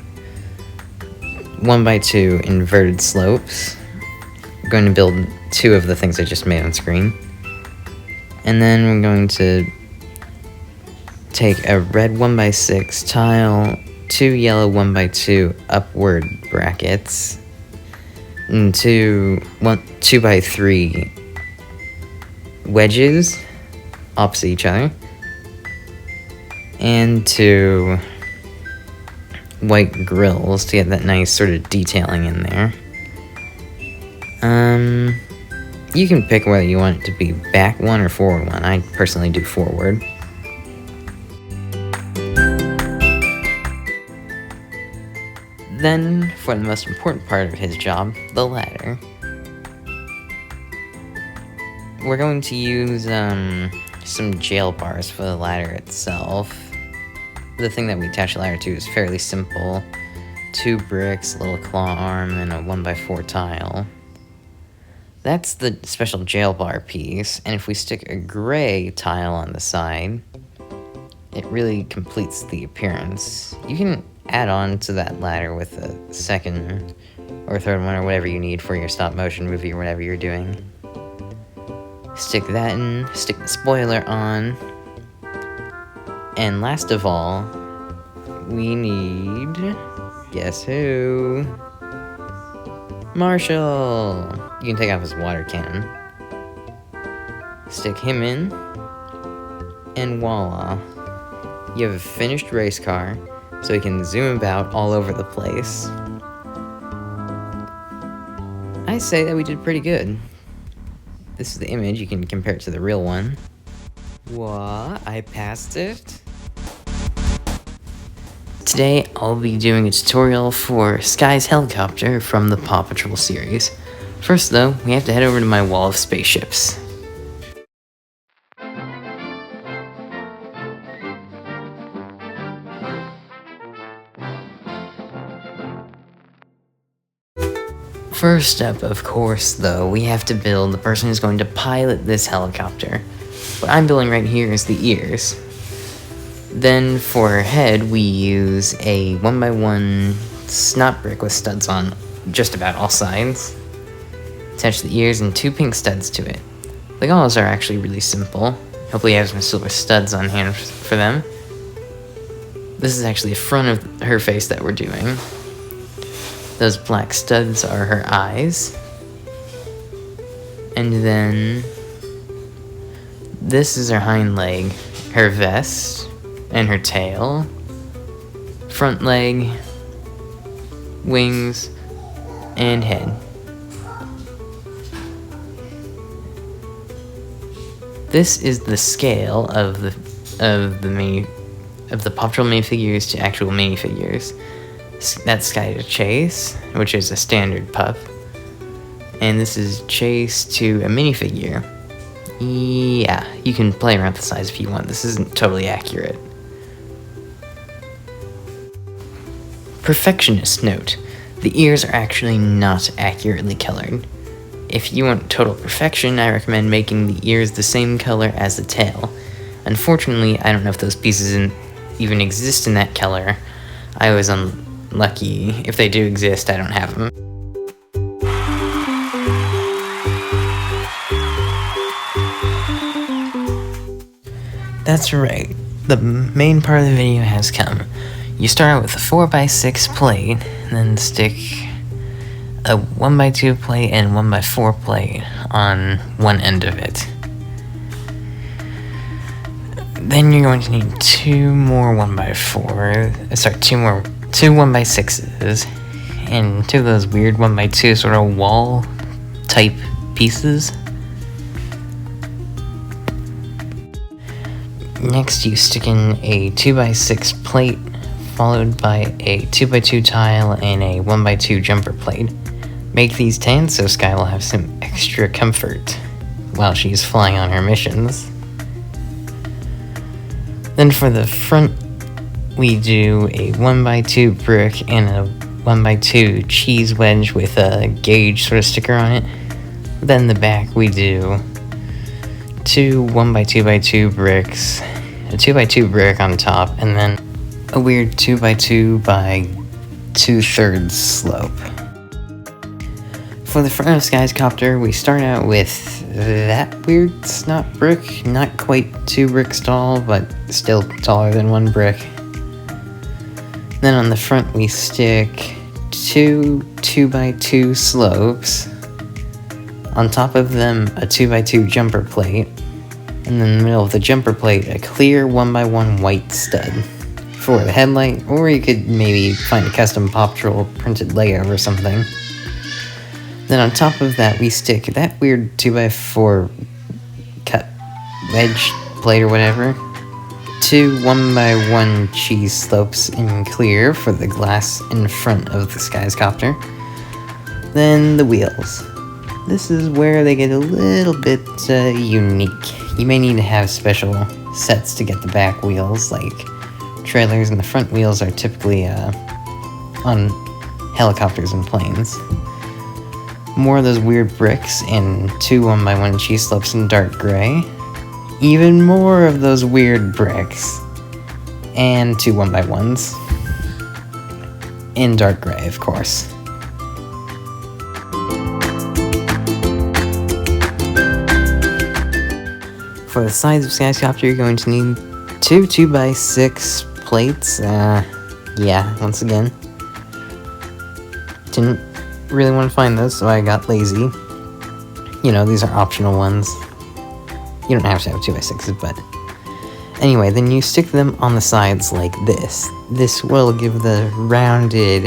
1x2 inverted slopes. We're going to build 2 of the things I just made on screen. And then we're going to take a red 1x6 tile, 2 yellow 1x2 upward brackets, and 2x3 wedges opposite each other, and 2 white grills to get that nice sort of detailing in there. You can pick whether you want it to be back one or forward one. I personally do forward. Then, for the most important part of his job, the ladder. We're going to use some jail bars for the ladder itself. The thing that we attach the ladder to is fairly simple. 2 bricks, a little claw arm, and a 1x4 tile. That's the special jail bar piece, and if we stick a gray tile on the side, it really completes the appearance. You can add on to that ladder with a second or third one or whatever you need for your stop motion movie or whatever you're doing. Stick that in, stick the spoiler on, and last of all, we need, guess who? Marshall! You can take off his water cannon. Stick him in, and voila. You have a finished race car, so you can zoom about all over the place. I say that we did pretty good. This is the image, you can compare it to the real one. What? I passed it? Today, I'll be doing a tutorial for Skye's helicopter from the Paw Patrol series. First though, we have to head over to my wall of spaceships. First up, of course, though, we have to build the person who's going to pilot this helicopter. What I'm building right here is the ears. Then for her head, we use a 1x1 snot brick with studs on just about all sides. Attach the ears and 2 pink studs to it. The goggles are actually really simple. Hopefully you have some silver studs on hand for them. This is actually the front of her face that we're doing. Those black studs are her eyes. And then this is her hind leg, her vest, and her tail, front leg, wings, and head. This is the scale of the Paw Patrol minifigures to actual minifigures. That's Skye to Chase, which is a standard pup. And this is Chase to a minifigure. Yeah, you can play around with the size if you want. This isn't totally accurate. Perfectionist note. The ears are actually not accurately colored. If you want total perfection, I recommend making the ears the same color as the tail. Unfortunately, I don't know if those pieces even exist in that color. I was unlucky. If they do exist, I don't have them. That's right. The main part of the video has come. You start out with a 4x6 plate, and then stick a 1x2 plate and 1x4 plate on one end of it. Then you're going to need two 1x6s, and 2 of those weird 1x2 sort of wall type pieces. Next you stick in a 2x6 plate, followed by a 2x2 tile and a 1x2 jumper plate. Make these tan so Skye will have some extra comfort while she's flying on her missions. Then for the front, we do a 1x2 brick and a 1x2 cheese wedge with a gauge sort of sticker on it. Then the back we do 2 1x2x2 bricks, a 2x2 brick on top, and then a weird 2x2 by 2/3 slope. For the front of Skye's copter, we start out with that weird snot brick, not quite 2 bricks tall, but still taller than 1 brick. Then on the front we stick 2 2x2 slopes. On top of them, a 2x2 jumper plate. And in the middle of the jumper plate, a clear 1x1 white stud for the headlight, or you could maybe find a custom Paw Patrol printed Lego or something. Then on top of that, we stick that weird 2x4 cut wedge plate or whatever. 2 1x1 cheese slopes in clear for the glass in front of the Skye's copter. Then the wheels. This is where they get a little bit unique. You may need to have special sets to get the back wheels, like trailers, and the front wheels are typically on helicopters and planes. More of those weird bricks and 2 1x1 cheese slopes in dark gray. Even more of those weird bricks and 2 1x1s in dark gray, of course. For the sides of Skye's copter, you're going to need 2 2x6 plates. Yeah, once again. really want to find those, so I got lazy. You know, these are optional ones. You don't have to have 2x6s, but... Anyway, then you stick them on the sides like this. This will give the rounded,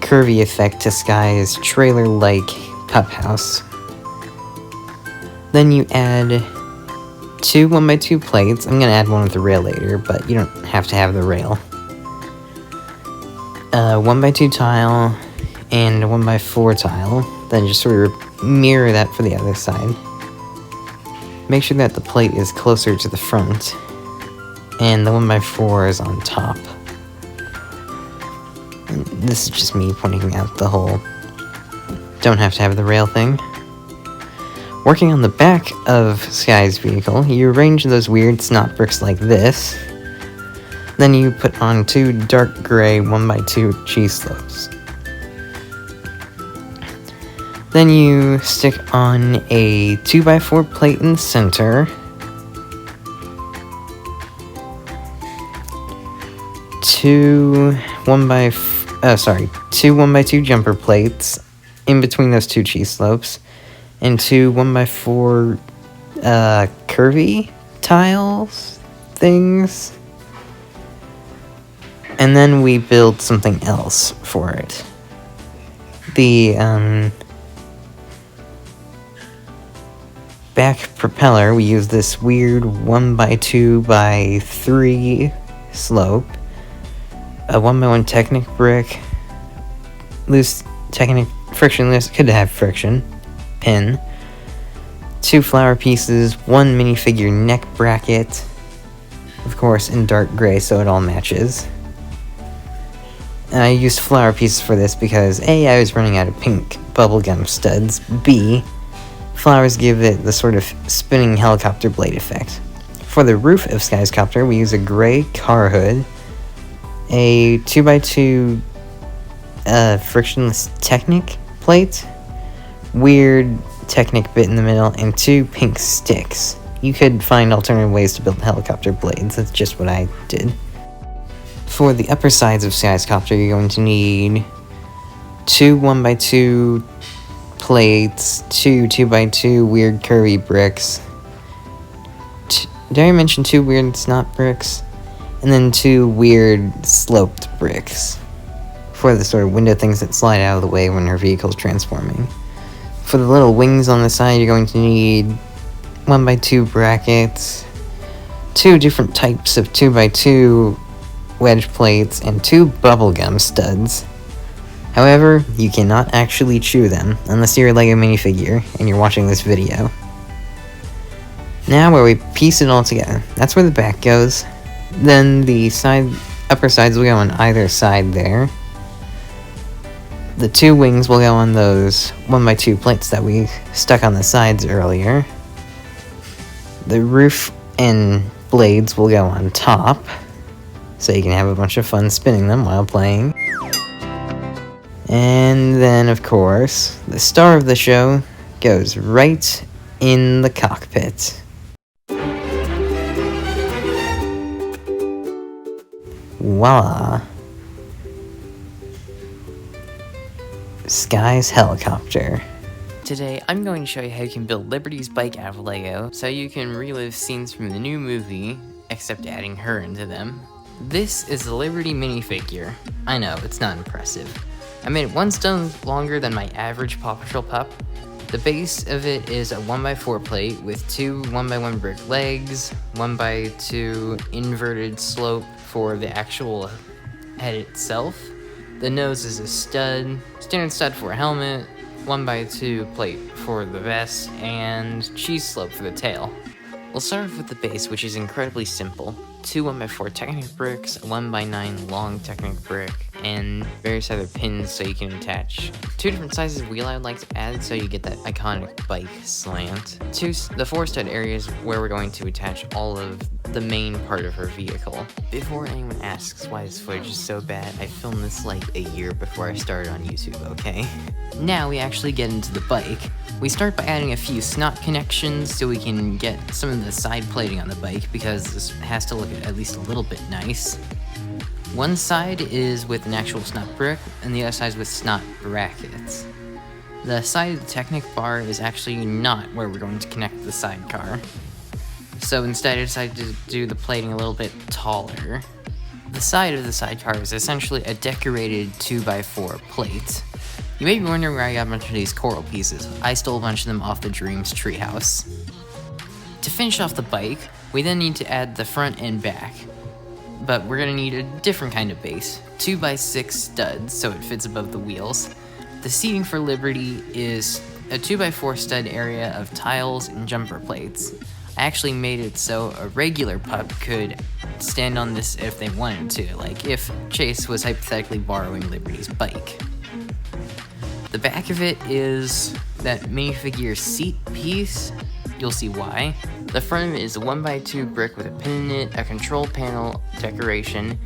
curvy effect to Skye's trailer-like pup house. Then you add 2 1x2 plates. I'm gonna add one with the rail later, but you don't have to have the rail. 1x2 tile and a 1x4 tile. Then just sort of mirror that for the other side. Make sure that the plate is closer to the front, and the 1x4 is on top. And this is just me pointing out the whole don't have to have the rail thing. Working on the back of Skye's vehicle, you arrange those weird snot bricks like this. Then you put on 2 dark gray 1x2 cheese slopes. Then you stick on a 2x4 plate in the center. 2 1x2 jumper plates in between those 2 cheese slopes, and 2 1x4 curvy tiles things. And then we build something else for it. The back propeller, we use this weird 1x2x3 slope, a 1x1 Technic brick, loose Technic frictionless, could have friction, pin, 2 flower pieces, 1 minifigure neck bracket, of course in dark gray so it all matches. And I used flower pieces for this because A, I was running out of pink bubblegum studs, B, flowers give it the sort of spinning helicopter blade effect. For the roof of Skye's copter, we use a gray car hood, a 2x2 frictionless Technic plate, weird Technic bit in the middle, and 2 pink sticks. You could find alternative ways to build helicopter blades, that's just what I did. For the upper sides of Skye's copter, you're going to need 2 1x2 plates, 2 2x2 weird curvy bricks. Did I mention 2 weird snot bricks? And then 2 weird sloped bricks for the sort of window things that slide out of the way when her vehicle's transforming. For the little wings on the side, you're going to need 1x2 brackets, 2 different types of 2x2 wedge plates, and 2 bubblegum studs. However, you cannot actually chew them unless you're a LEGO minifigure and you're watching this video. Now where we piece it all together, that's where the back goes. Then the upper sides will go on either side there. The 2 wings will go on those 1x2 plates that we stuck on the sides earlier. The roof and blades will go on top, so you can have a bunch of fun spinning them while playing. And then, of course, the star of the show goes right in the cockpit. Voila! Skye's helicopter. Today, I'm going to show you how you can build Liberty's bike out of Lego, so you can relive scenes from the new movie, except adding her into them. This is the Liberty minifigure. I know, it's not impressive. I made it 1 stone longer than my average Paw Patrol pup. The base of it is a 1x4 plate with 2 1x1 brick legs, 1x2 inverted slope for the actual head itself. The nose is a stud, standard stud for a helmet, 1x2 plate for the vest, and cheese slope for the tail. We'll start off with the base, which is incredibly simple. 2 1x4 Technic bricks, a 1x9 long Technic brick, and various other pins so you can attach 2 different sizes of wheel I would like to add so you get that iconic bike slant. The 4 stud areas where we're going to attach all of the main part of her vehicle. Before anyone asks why this footage is so bad, I filmed this like a year before I started on YouTube, okay? Now we actually get into the bike. We start by adding a few snot connections so we can get some of the side plating on the bike because this has to look at least a little bit nice. One side is with an actual snot brick, and the other side is with snot brackets. The side of the Technic bar is actually not where we're going to connect the sidecar. So instead I decided to do the plating a little bit taller. The side of the sidecar is essentially a decorated 2x4 plate. You may be wondering where I got a bunch of these coral pieces. I stole a bunch of them off the Dreams treehouse. To finish off the bike, we then need to add the front and back. But we're gonna need a different kind of base, 2x6 studs so it fits above the wheels. The seating for Liberty is a 2x4 stud area of tiles and jumper plates. I actually made it so a regular pup could stand on this if they wanted to, like if Chase was hypothetically borrowing Liberty's bike. The back of it is that minifigure seat piece. You'll see why. The front of it is a 1x2 brick with a pin in it, a control panel decoration,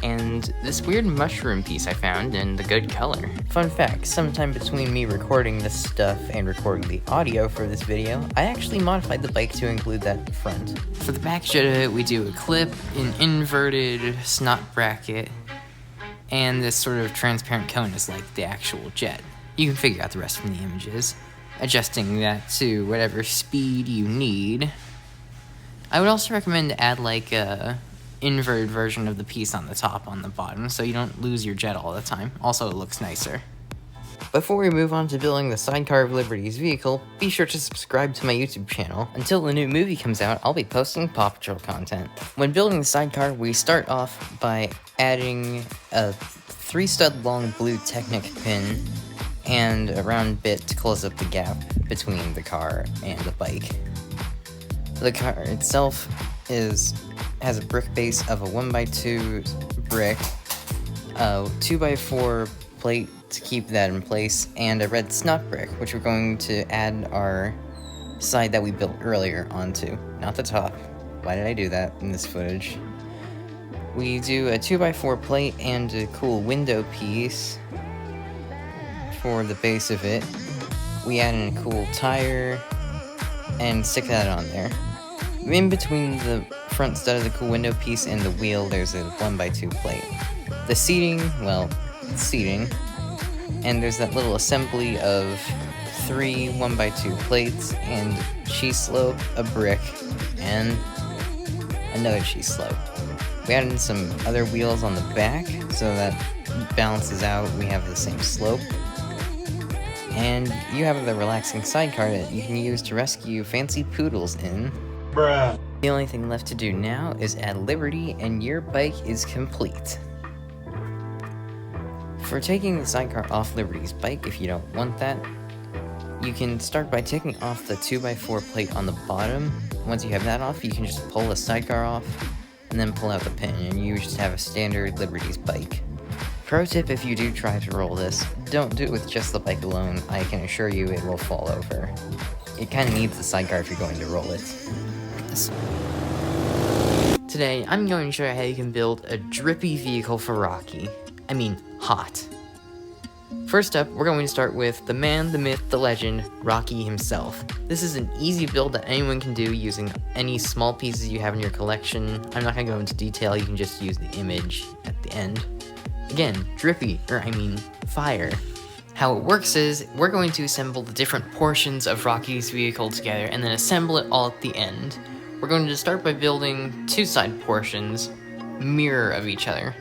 and this weird mushroom piece I found in the good color. Fun fact, sometime between me recording this stuff and recording the audio for this video, I actually modified the bike to include that front. For the back jet of it, we do a clip, an inverted snot bracket, and this sort of transparent cone is like the actual jet. You can figure out the rest from the images, adjusting that to whatever speed you need. I would also recommend to add like a inverted version of the piece on the top on the bottom so you don't lose your jet all the time. Also, it looks nicer. Before we move on to building the sidecar of Liberty's vehicle, be sure to subscribe to my YouTube channel. Until the new movie comes out, I'll be posting Paw Patrol content. When building the sidecar, we start off by adding a 3-stud long blue Technic pin and a round bit to close up the gap between the car and the bike. The car itself has a brick base of a 1x2 brick, a 2x4 plate to keep that in place, and a red snot brick, which we're going to add our side that we built earlier onto, not the top. Why did I do that in this footage? We do a 2x4 plate and a cool window piece for the base of it. We add in a cool tire and stick that on there. In between the front stud of the cool window piece and the wheel, there's a 1x2 plate. The seating, well, it's seating, and there's that little assembly of 3 1x2 plates and cheese slope, a brick, and another cheese slope. We added in some other wheels on the back so that balances out, we have the same slope. And you have the relaxing sidecar that you can use to rescue fancy poodles in. Bruh. The only thing left to do now is add Liberty and your bike is complete. For taking the sidecar off Liberty's bike, if you don't want that, you can start by taking off the 2x4 plate on the bottom. Once you have that off, you can just pull the sidecar off and then pull out the pin, and you just have a standard Liberty's bike. Pro tip, if you do try to roll this, don't do it with just the bike alone. I can assure you it will fall over. It kind of needs the sidecar if you're going to roll it. Today, I'm going to show you how you can build a drippy vehicle for Rocky. I mean, hot. First up, we're going to start with the man, the myth, the legend, Rocky himself. This is an easy build that anyone can do using any small pieces you have in your collection. I'm not going to go into detail, you can just use the image at the end. Again, drippy, fire. How it works is, we're going to assemble the different portions of Rocky's vehicle together and then assemble it all at the end. We're going to start by building 2 side portions, mirror of each other.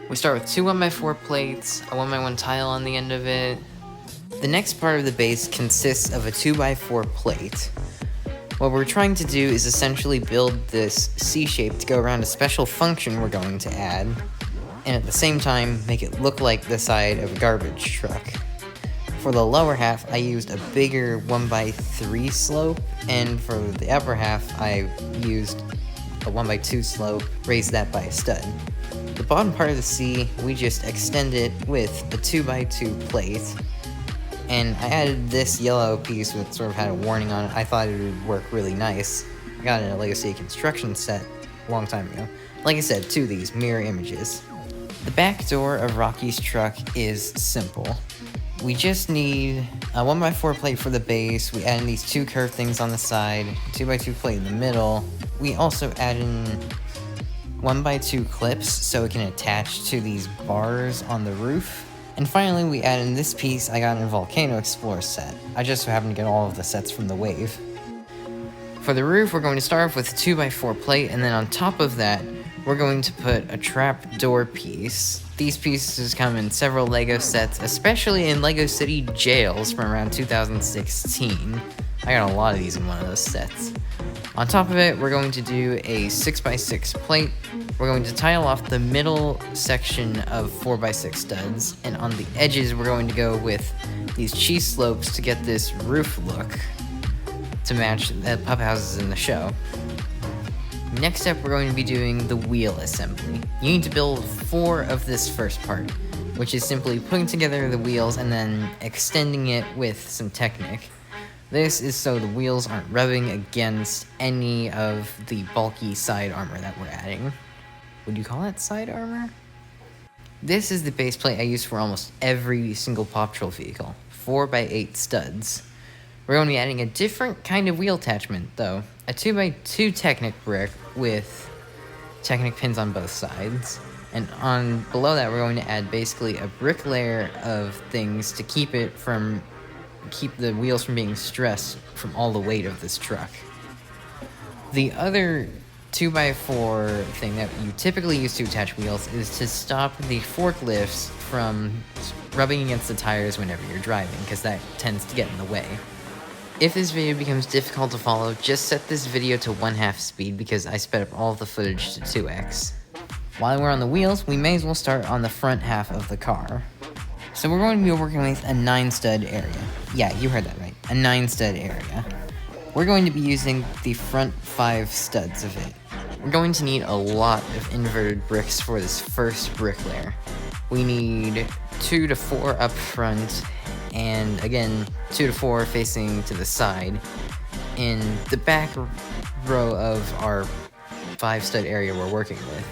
We start with 2 1x4 plates, a 1x1 tile on the end of it. The next part of the base consists of a 2x4 plate. What we're trying to do is essentially build this C-shape to go around a special function we're going to add, and at the same time make it look like the side of a garbage truck. For the lower half, I used a bigger 1x3 slope, and for the upper half, I used a 1x2 slope, raised that by a stud. The bottom part of the C, we just extend it with a 2x2 plate, and I added this yellow piece which sort of had a warning on it. I thought it would work really nice. I got it in a Lego City construction set a long time ago. Like I said, 2 of these mirror images. The back door of Rocky's truck is simple. We just need a 1x4 plate for the base. We add in these 2 curved things on the side, 2x2 plate in the middle. We also add in 1x2 clips so it can attach to these bars on the roof. And finally, we add in this piece I got in a Volcano Explorer set. I just so happened to get all of the sets from the Wave. For the roof, we're going to start off with a 2x4 plate, and then on top of that, we're going to put a trap door piece. These pieces come in several LEGO sets, especially in LEGO City Jails from around 2016. I got a lot of these in one of those sets. On top of it, we're going to do a 6x6 plate. We're going to tile off the middle section of 4x6 studs, and on the edges, we're going to go with these cheese slopes to get this roof look to match the pup houses in the show. Next up, we're going to be doing the wheel assembly. You need to build 4 of this first part, which is simply putting together the wheels and then extending it with some Technic. This is so the wheels aren't rubbing against any of the bulky side armor that we're adding. Would you call it side armor? This is the base plate I use for almost every single Paw Patrol vehicle, 4x8 studs. We're going to be adding a different kind of wheel attachment though, a 2x2 Technic brick with Technic pins on both sides. And on below that, we're going to add basically a brick layer of things to keep the wheels from being stressed from all the weight of this truck. The other 2x4 thing that you typically use to attach wheels is to stop the forklifts from rubbing against the tires whenever you're driving, because that tends to get in the way. If this video becomes difficult to follow, just set this video to 1/2 speed because I sped up all of the footage to 2x. While we're on the wheels, we may as well start on the front half of the car. So we're going to be working with a 9 stud area. Yeah, you heard that right, a 9 stud area. We're going to be using the front 5 studs of it. We're going to need a lot of inverted bricks for this first brick layer. We need 2 to 4 up front, and again, 2 to 4 facing to the side in the back row of our 5 stud area we're working with.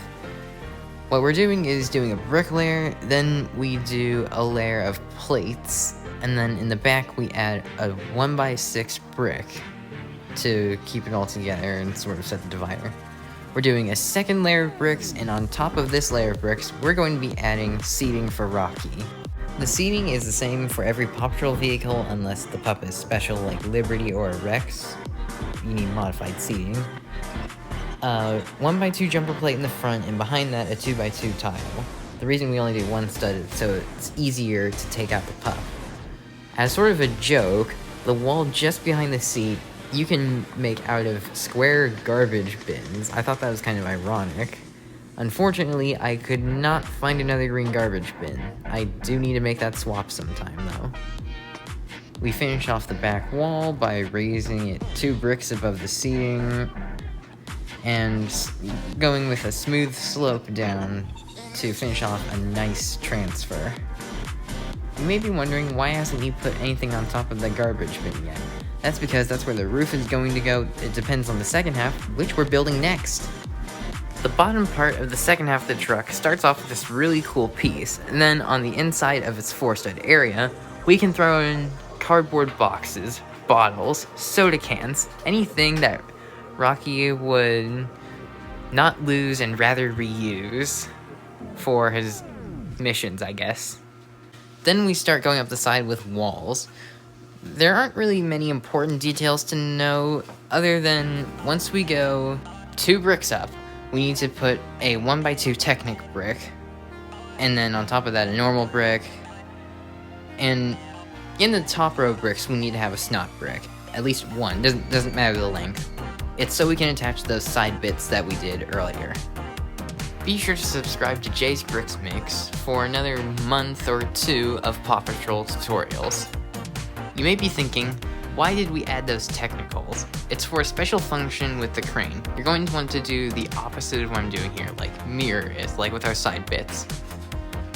What we're doing is doing a brick layer, then we do a layer of plates, and then in the back we add a 1x6 brick to keep it all together and sort of set the divider. We're doing a second layer of bricks, and on top of this layer of bricks, we're going to be adding seating for Rocky. The seating is the same for every Paw Patrol vehicle unless the pup is special like Liberty or Rex. You need modified seating. 1x2 jumper plate in the front, and behind that a 2x2 tile. The reason we only do 1 stud is so it's easier to take out the pup. As sort of a joke, the wall just behind the seat you can make out of square garbage bins. I thought that was kind of ironic. Unfortunately, I could not find another green garbage bin. I do need to make that swap sometime though. We finish off the back wall by raising it 2 bricks above the seating and going with a smooth slope down to finish off a nice transfer. You may be wondering, why hasn't he put anything on top of the garbage bin yet? That's because that's where the roof is going to go. It depends on the second half, which we're building next. The bottom part of the second half of the truck starts off with this really cool piece, and then on the inside of its 4-stud area, we can throw in cardboard boxes, bottles, soda cans, anything that Rocky would not lose and rather reuse for his missions, I guess. Then we start going up the side with walls. There aren't really many important details to know other than once we go 2 bricks up, we need to put a 1x2 Technic brick, and then on top of that a normal brick, and in the top row of bricks we need to have a snot brick, at least one, doesn't matter the length. It's so we can attach those side bits that we did earlier. Be sure to subscribe to Jay's Bricks Mix for another month or 2 of Paw Patrol tutorials. You may be thinking, why did we add those technicals? It's for a special function with the crane. You're going to want to do the opposite of what I'm doing here, like mirror it, like with our side bits.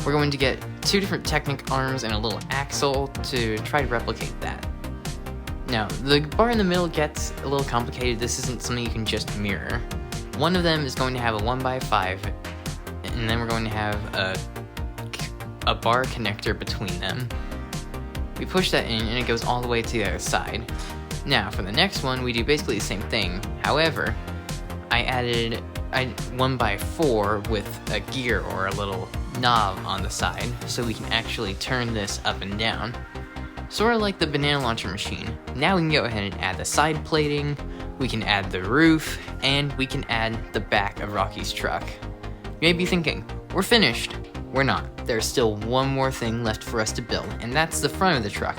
We're going to get 2 different Technic arms and a little axle to try to replicate that. Now, the bar in the middle gets a little complicated. This isn't something you can just mirror. One of them is going to have a 1x5, and then we're going to have a bar connector between them. We push that in and it goes all the way to the other side. Now for the next one we do basically the same thing. However, I added 1x4 with a gear or a little knob on the side, so we can actually turn this up and down. Sort of like the banana launcher machine. Now we can go ahead and add the side plating, we can add the roof, and we can add the back of Rocky's truck. You may be thinking, we're finished. We're not. There's still one more thing left for us to build, and that's the front of the truck.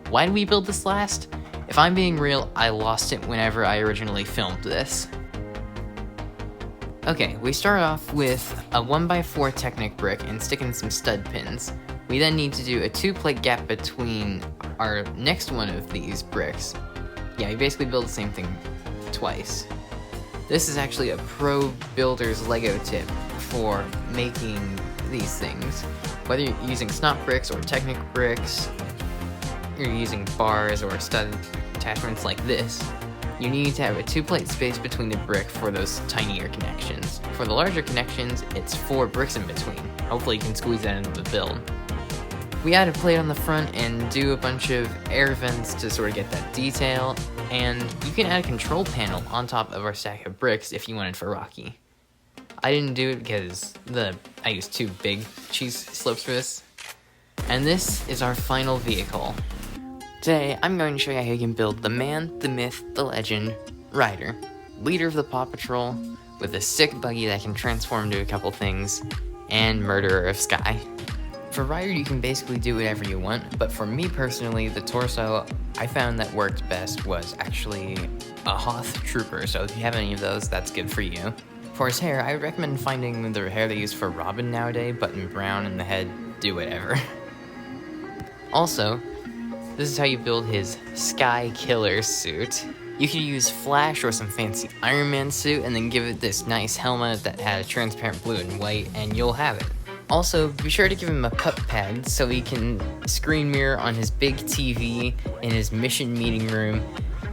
Why did we build this last? If I'm being real, I lost it whenever I originally filmed this. Okay, we start off with a 1x4 Technic brick and stick in some stud pins. We then need to do a 2-plate gap between our next one of these bricks. Yeah, you basically build the same thing twice. This is actually a pro builder's Lego tip for making these things. Whether you're using snot bricks or Technic bricks, you're using bars or stud attachments like this, you need to have a 2-plate space between the brick for those tinier connections. For the larger connections, it's 4 bricks in between. Hopefully you can squeeze that into the build. We add a plate on the front and do a bunch of air vents to sort of get that detail, and you can add a control panel on top of our stack of bricks if you wanted for Rocky. I didn't do it because I used 2 big cheese slopes for this. And this is our final vehicle. Today, I'm going to show you how you can build the man, the myth, the legend, Ryder, leader of the Paw Patrol, with a sick buggy that can transform into a couple things, and murderer of Skye. For Ryder, you can basically do whatever you want, but for me personally, the torso I found that worked best was actually a Hoth Trooper, so if you have any of those, that's good for you. For his hair, I would recommend finding the hair they use for Robin nowadays, but in brown, and the head, do whatever. Also, this is how you build his Skye Killer suit. You could use Flash or some fancy Iron Man suit and then give it this nice helmet that had a transparent blue and white, and you'll have it. Also, be sure to give him a pup pad so he can screen mirror on his big TV in his mission meeting room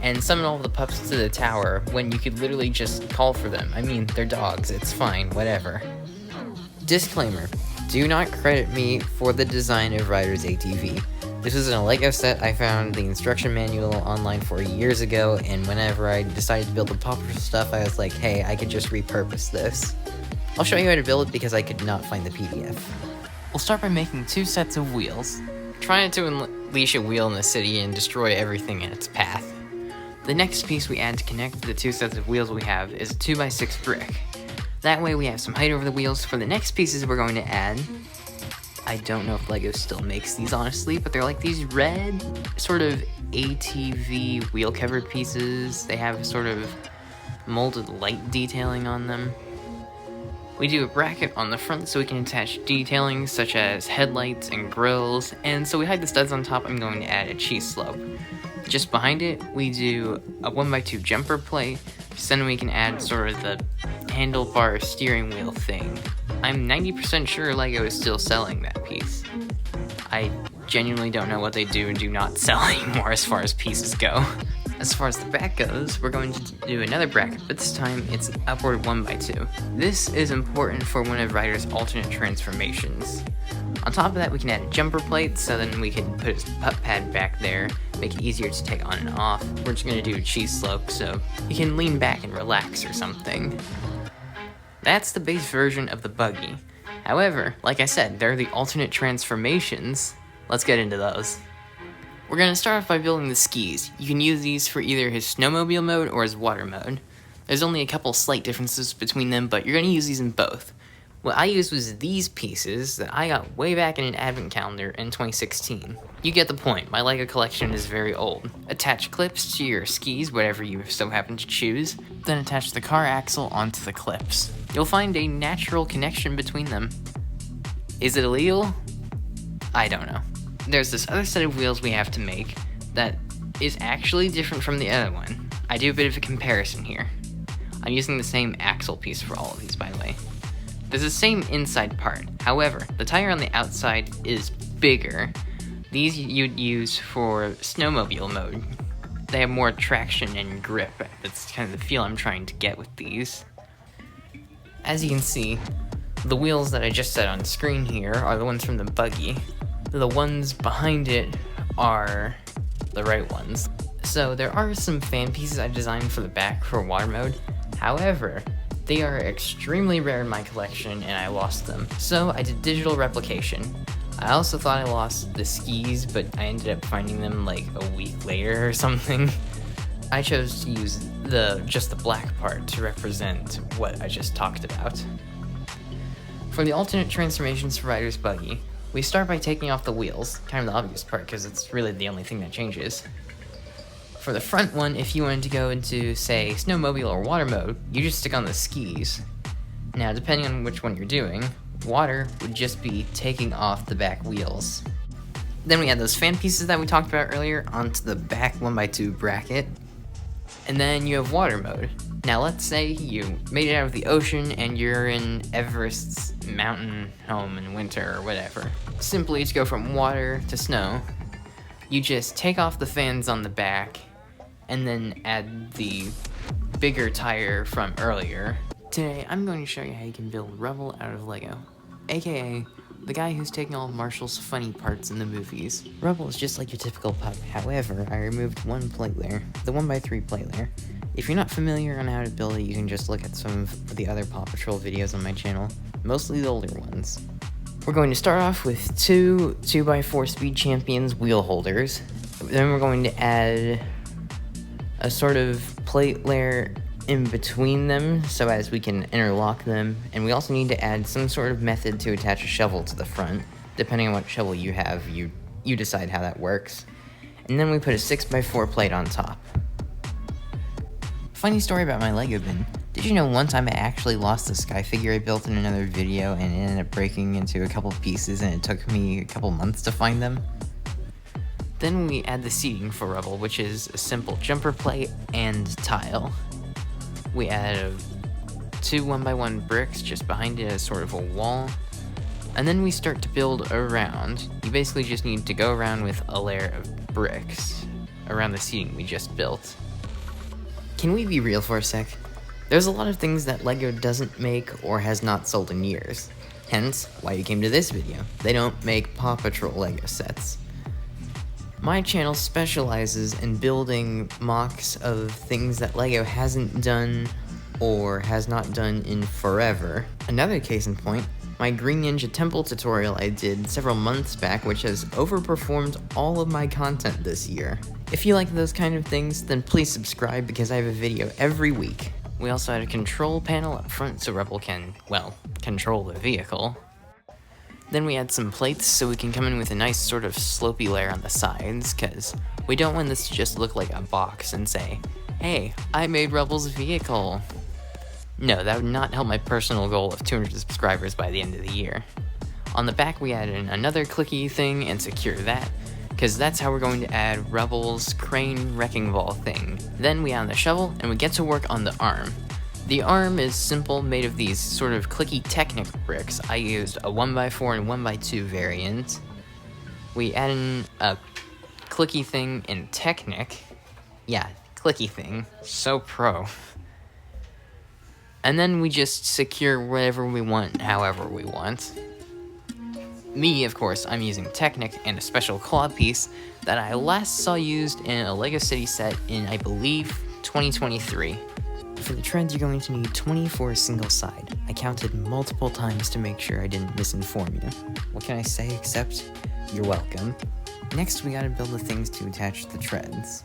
and summon all the pups to the tower when you could literally just call for them. I mean, they're dogs, it's fine, whatever. Disclaimer, do not credit me for the design of Ryder's ATV. This was in a Lego set I found the instruction manual online for years ago, and whenever I decided to build the Paw Patrol stuff, I was like, hey, I could just repurpose this. I'll show you how to build it because I could not find the PDF. We'll start by making 2 sets of wheels. Try not to unleash a wheel in the city and destroy everything in its path. The next piece we add to connect the 2 sets of wheels we have is a 2x6 brick. That way we have some height over the wheels. For the next pieces we're going to add, I don't know if Lego still makes these honestly, but they're like these red sort of ATV wheel cover pieces. They have sort of molded light detailing on them. We do a bracket on the front so we can attach detailing such as headlights and grills, and so we hide the studs on top. I'm going to add a cheese slope. Just behind it, we do a 1x2 jumper plate, so then we can add sort of the handlebar steering wheel thing. I'm 90% sure Lego is still selling that piece. I genuinely don't know what they do and do not sell anymore as far as pieces go. As far as the back goes, we're going to do another bracket, but this time it's an upward 1x2. This is important for one of Ryder's alternate transformations. On top of that, we can add a jumper plate, so then we can put his pup pad back there, make it easier to take on and off. We're just going to do a cheese slope, so you can lean back and relax or something. That's the base version of the buggy. However, like I said, there are the alternate transformations. Let's get into those. We're going to start off by building the skis. You can use these for either his snowmobile mode or his water mode. There's only a couple slight differences between them, but you're going to use these in both. What I used was these pieces that I got way back in an advent calendar in 2016. You get the point, my Lego collection is very old. Attach clips to your skis, whatever you so happen to choose, then attach the car axle onto the clips. You'll find a natural connection between them. Is it illegal? I don't know. There's this other set of wheels we have to make that is actually different from the other one. I do a bit of a comparison here. I'm using the same axle piece for all of these, by the way. There's the same inside part. However, the tire on the outside is bigger. These you'd use for snowmobile mode. They have more traction and grip. That's kind of the feel I'm trying to get with these. As you can see, the wheels that I just set on screen here are the ones from the buggy. The ones behind it are the right ones. So there are some fan pieces I designed for the back for water mode. However, They are extremely rare in my collection and I lost them, so I did digital replication. I also thought I lost the skis, but I ended up finding them like a week later or something. I chose to use just the black part to represent what I just talked about. For the alternate transformations for Ryder's buggy, we start by taking off the wheels, kind of the obvious part because it's really the only thing that changes. For the front one, if you wanted to go into, say, snowmobile or water mode, you just stick on the skis. Now, depending on which one you're doing, water would just be taking off the back wheels. Then we add those fan pieces that we talked about earlier onto the back 1x2 bracket. And then you have water mode. Now let's say you made it out of the ocean and you're in Everest's mountain home in winter or whatever. Simply to go from water to snow, you just take off the fans on the back and then add the bigger tire from earlier. Today I'm going to show you how you can build Rubble out of Lego, aka the guy who's taking all of Marshall's funny parts in the movies. Rubble is just like your typical pup, however, I removed one plate layer, the 1x3 plate layer. If you're not familiar on how to build it, you can just look at some of the other Paw Patrol videos on my channel, mostly the older ones. We're going to start off with two 2x4 Speed Champions wheel holders. Then we're going to add a sort of plate layer in between them so as we can interlock them, and we also need to add some sort of method to attach a shovel to the front. Depending on what shovel you have, you decide how that works. And then we put a 6x4 plate on top. Funny story about my Lego bin. Did you know one time I actually lost a Skye figure I built in another video and it ended up breaking into a couple pieces and it took me a couple months to find them? Then we add the seating for Rubble, which is a simple jumper plate and tile. We add two 1x1 bricks just behind it as sort of a wall. And then we start to build around. You basically just need to go around with a layer of bricks around the seating we just built. Can we be real for a sec? There's a lot of things that Lego doesn't make or has not sold in years. Hence, why you came to this video. They don't make Paw Patrol Lego sets. My channel specializes in building mocks of things that Lego hasn't done or has not done in forever. Another case in point, my Green Ninja Temple tutorial I did several months back, which has overperformed all of my content this year. If you like those kind of things, then please subscribe because I have a video every week. We also had a control panel up front so Rubble can, well, control the vehicle. Then we add some plates so we can come in with a nice sort of slopey layer on the sides, because we don't want this to just look like a box and say, hey, I made Rubble's vehicle. No, that would not help my personal goal of 200 subscribers by the end of the year. On the back we add in another clicky thing and secure that, because that's how we're going to add Rubble's crane wrecking ball thing. Then we add the shovel and we get to work on the arm. The arm is simple, made of these sort of clicky Technic bricks. I used a 1x4 and 1x2 variant. We add in a clicky thing in Technic. Yeah, clicky thing. So pro. And then we just secure whatever we want, however we want. Me, of course, I'm using Technic and a special claw piece that I last saw used in a LEGO City set in, I believe, 2023. For the treads, you're going to need 20 for a single side. I counted multiple times to make sure I didn't misinform you. What can I say except, you're welcome. Next, we gotta build the things to attach the treads.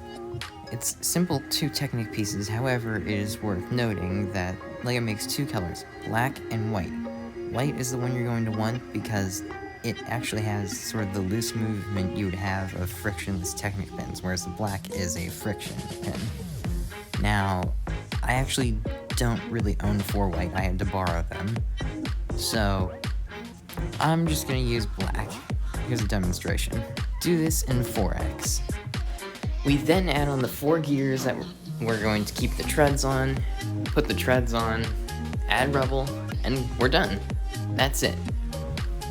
It's simple 2 Technic pieces, however, it is worth noting that LEGO makes 2 colors, black and white. White is the one you're going to want because it actually has sort of the loose movement you would have of frictionless Technic pins, whereas the black is a friction pin. Now, I actually don't really own 4 white, I had to borrow them. So, I'm just gonna use black. Here's a demonstration. Do this in 4x. We then add on the 4 gears that we're going to keep the treads on, put the treads on, add Rubble, and we're done. That's it.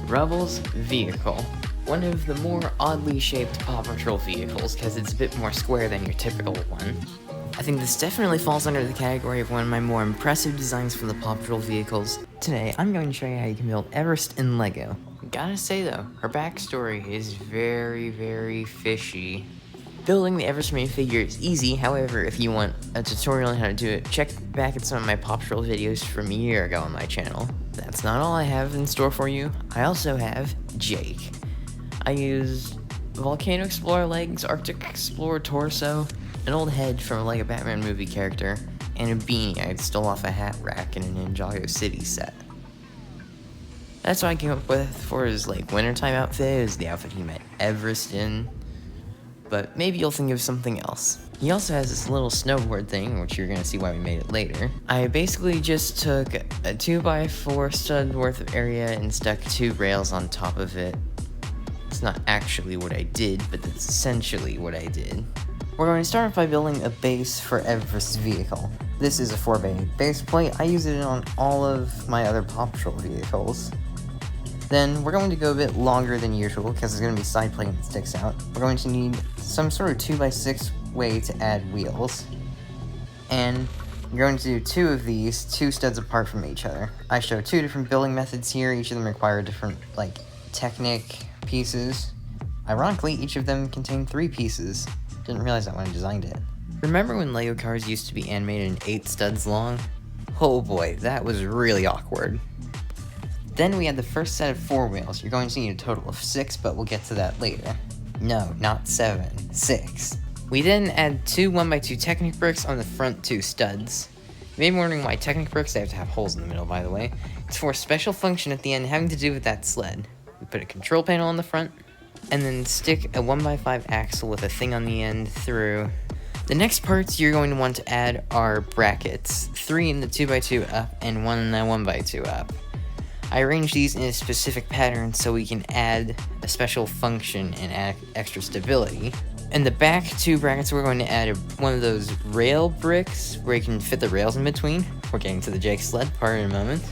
Rubble's vehicle. One of the more oddly shaped Paw Patrol vehicles, because it's a bit more square than your typical one. I think this definitely falls under the category of one of my more impressive designs for the Paw Patrol vehicles. Today, I'm going to show you how you can build Everest in Lego. Gotta say though, her backstory is very, very fishy. Building the Everest minifigure is easy, however, if you want a tutorial on how to do it, check back at some of my Pop Troll videos from a year ago on my channel. That's not all I have in store for you. I also have Jake. I used Volcano Explorer legs, Arctic Explorer torso, an old head from a LEGO Batman movie character, and a beanie I stole off a hat rack in a Ninjago City set. That's what I came up with for his wintertime outfit. It was the outfit he met Everest in. But maybe you'll think of something else. He also has this little snowboard thing, which you're gonna see why we made it later. I basically just took a 2x4 stud worth of area and stuck 2 rails on top of it. It's not actually what I did, but that's essentially what I did. We're going to start off by building a base for Everest's vehicle. This is a 4x8 base plate. I use it on all of my other Paw Patrol vehicles. Then we're going to go a bit longer than usual because there's going to be side plate that sticks out. We're going to need some sort of 2x6 way to add wheels. And you're going to do 2 of these, 2 studs apart from each other. I show 2 different building methods here. Each of them require different, Technic pieces. Ironically, each of them contain 3 pieces. Didn't realize that when I designed it. Remember when LEGO cars used to be animated in 8 studs long? Oh boy, that was really awkward. Then we had the first set of 4 wheels. You're going to need a total of 6, but we'll get to that later. No, not 7, 6. We then add 2 1x2 Technic bricks on the front 2 studs. You may be wondering why Technic bricks, they have to have holes in the middle, by the way. It's for a special function at the end having to do with that sled. We put a control panel on the front, and then stick a 1x5 axle with a thing on the end through. The next parts you're going to want to add are brackets, 3 in the 2x2 up and 1 in the 1x2 up. I arranged these in a specific pattern so we can add a special function and add extra stability. In the back 2 brackets, we're going to add one of those rail bricks where you can fit the rails in between. We're getting to the Jake sled part in a moment.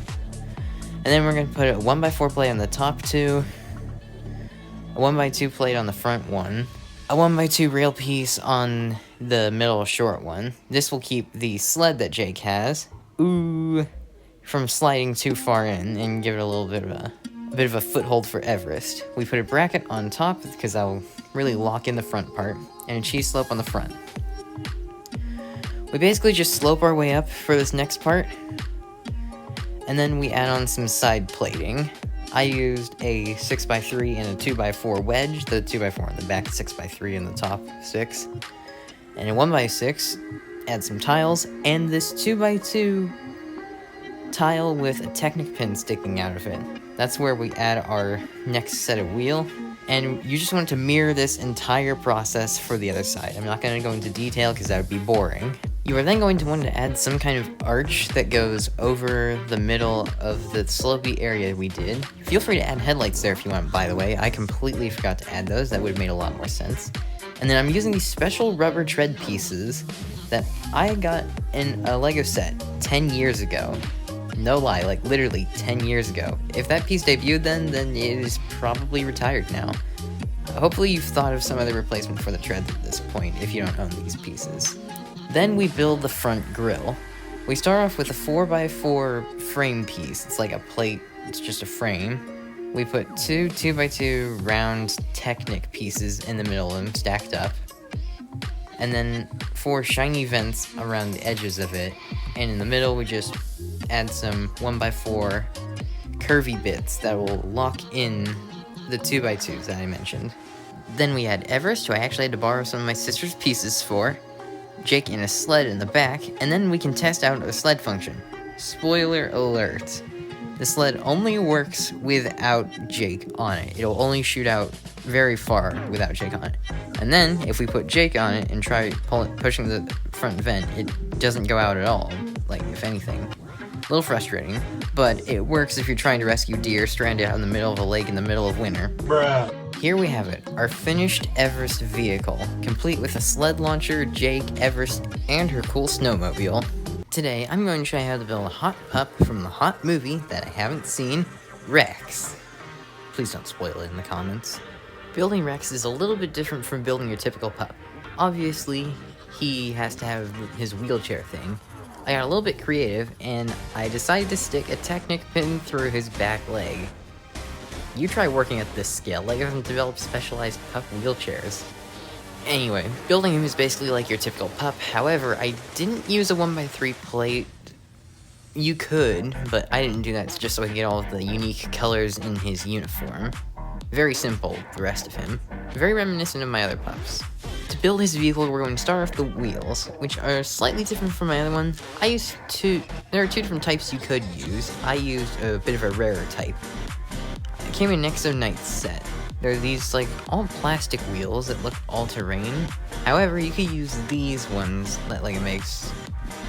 And then we're going to put a 1x4 plate on the top 2, a 1x2 plate on the front 1, a 1x2 rail piece on the middle short one. This will keep the sled that Jake has, from sliding too far in and give it a little bit of a foothold for Everest. We put a bracket on top because that will really lock in the front part, and a cheese slope on the front. We basically just slope our way up for this next part, and then we add on some side plating. I used a 6x3 and a 2x4 wedge, the 2x4 in the back, 6x3 in the top 6, and a 1x6, add some tiles, and this 2x2 tile with a Technic pin sticking out of it. That's where we add our next set of wheel, and you just want to mirror this entire process for the other side. I'm not going to go into detail because that would be boring. You are then going to want to add some kind of arch that goes over the middle of the slopey area we did. Feel free to add headlights there if you want, by the way. I completely forgot to add those. That would have made a lot more sense. And then I'm using these special rubber tread pieces that I got in a LEGO set 10 years ago. No lie, literally 10 years ago. If that piece debuted then it is probably retired now. Hopefully you've thought of some other replacement for the treads at this point if you don't own these pieces. Then we build the front grille. We start off with a 4x4 frame piece. It's like a plate, it's just a frame. We put 2 2x2 round Technic pieces in the middle of them, stacked up. And then 4 shiny vents around the edges of it. And in the middle we just add some 1x4 curvy bits that will lock in the 2x2s that I mentioned. Then we had Everest, who I actually had to borrow some of my sister's pieces for. Jake in a sled in the back, and then we can test out a sled function. Spoiler alert. The sled only works without Jake on it. It'll only shoot out very far without Jake on it. And then, if we put Jake on it and try pushing the front vent, it doesn't go out at all, if anything. A little frustrating, but it works if you're trying to rescue deer stranded out in the middle of a lake in the middle of winter. Bruh. Here we have it, our finished Everest vehicle, complete with a sled launcher, Jake, Everest, and her cool snowmobile. Today, I'm going to show you how to build a hot pup from the hot movie that I haven't seen, Rex. Please don't spoil it in the comments. Building Rex is a little bit different from building your typical pup. Obviously, he has to have his wheelchair thing. I got a little bit creative, and I decided to stick a Technic pin through his back leg. You try working at this scale. LEGO hasn't developed specialized pup wheelchairs. Anyway, building him is basically like your typical pup. However, I didn't use a 1x3 plate. You could, but I didn't do that just so I could get all of the unique colors in his uniform. Very simple, the rest of him. Very reminiscent of my other pups. To build his vehicle, we're going to start off the wheels, which are slightly different from my other one. There are two different types you could use. I used a bit of a rarer type. It came in Nexo Night set. They're these, like, all plastic wheels that look all-terrain. However, you could use these ones that Lego makes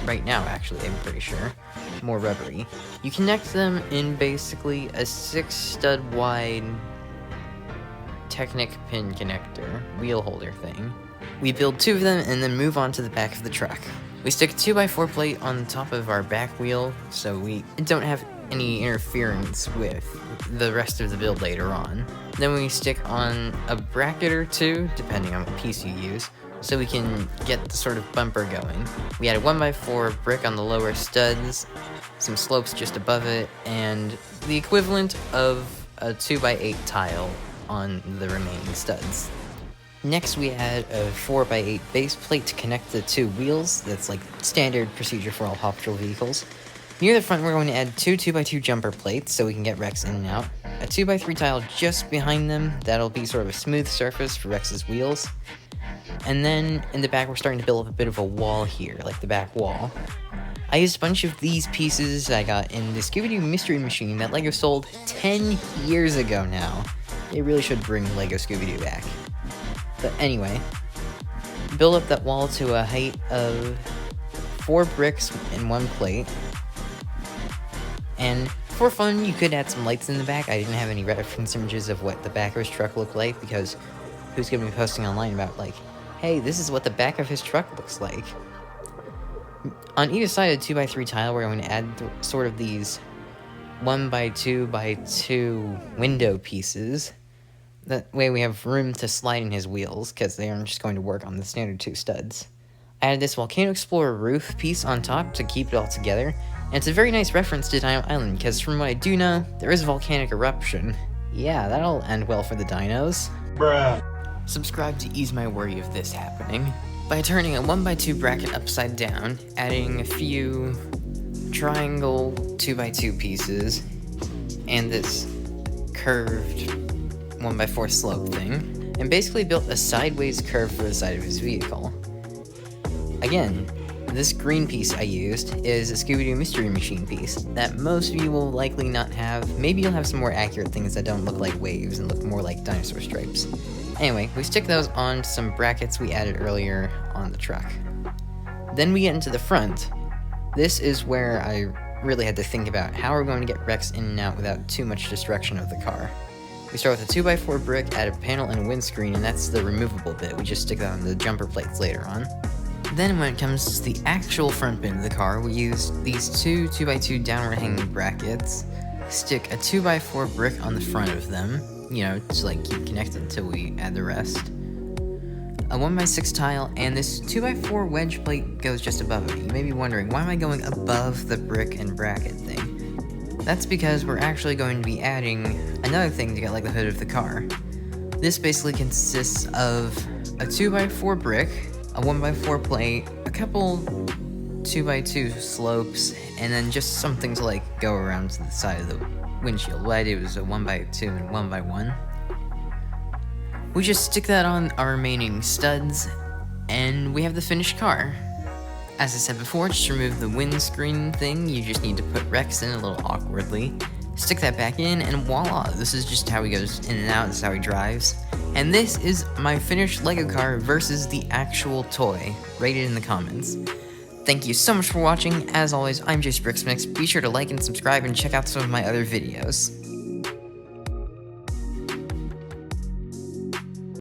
right now, actually, I'm pretty sure. More rubbery. You connect them in basically a 6-stud wide Technic pin connector, wheel holder thing. We build 2 of them and then move on to the back of the truck. We stick a 2x4 plate on the top of our back wheel so we don't have any interference with the rest of the build later on. Then we stick on a bracket or 2, depending on what piece you use, so we can get the sort of bumper going. We add a 1x4 brick on the lower studs, some slopes just above it, and the equivalent of a 2x8 tile on the remaining studs. Next we add a 4x8 base plate to connect the 2 wheels. That's like standard procedure for all Paw Patrol vehicles. Near the front we're going to add 2 2x2 jumper plates so we can get Rex in and out. A 2x3 tile just behind them, that'll be sort of a smooth surface for Rex's wheels. And then in the back we're starting to build up a bit of a wall here, like the back wall. I used a bunch of these pieces I got in the Scooby-Doo Mystery Machine that Lego sold 10 years ago now. They really should bring Lego Scooby-Doo back. But anyway, build up that wall to a height of 4 bricks in 1 plate. And for fun, you could add some lights in the back. I didn't have any reference images of what the back of his truck looked like because who's going to be posting online about like, hey, this is what the back of his truck looks like. On either side of the 2x3 tile, we're going to add sort of these 1x2x2 window pieces. That way we have room to slide in his wheels, because they aren't just going to work on the standard 2 studs. I added this Volcano Explorer roof piece on top to keep it all together, and it's a very nice reference to Dino Island, because from what I do know, there is a volcanic eruption. Yeah, that'll end well for the dinos. Bruh. Subscribe to ease my worry of this happening by turning a 1x2 bracket upside down, adding a few triangle 2x2 pieces, and this curved 1x4 slope thing, and basically built a sideways curve for the side of his vehicle. Again, this green piece I used is a Scooby-Doo Mystery Machine piece that most of you will likely not have. Maybe you'll have some more accurate things that don't look like waves and look more like dinosaur stripes. Anyway, we stick those on some brackets we added earlier on the truck. Then we get into the front. This is where I really had to think about how we're going to get Rex in and out without too much destruction of the car. We start with a 2x4 brick, add a panel and a windscreen, and that's the removable bit. We just stick that on the jumper plates later on. Then when it comes to the actual front bit of the car, we use these 2 2x2 downward hanging brackets, stick a 2x4 brick on the front of them, you know, to like keep connected until we add the rest. A 1x6 tile, and this 2x4 wedge plate goes just above it. You may be wondering, why am I going above the brick and bracket thing? That's because we're actually going to be adding another thing to get like the hood of the car. This basically consists of a 2x4 brick, a 1x4 plate, a couple 2x2 slopes, and then just something to like go around to the side of the windshield. What I did was a 1x2 and 1x1. We just stick that on our remaining studs, and we have the finished car. As I said before, just remove the windscreen thing. You just need to put Rex in a little awkwardly. Stick that back in, and voila, this is just how he goes in and out, this is how he drives. And this is my finished Lego car versus the actual toy. Rate it in the comments. Thank you so much for watching. As always, I'm JCBricksMix. Be sure to like and subscribe and check out some of my other videos.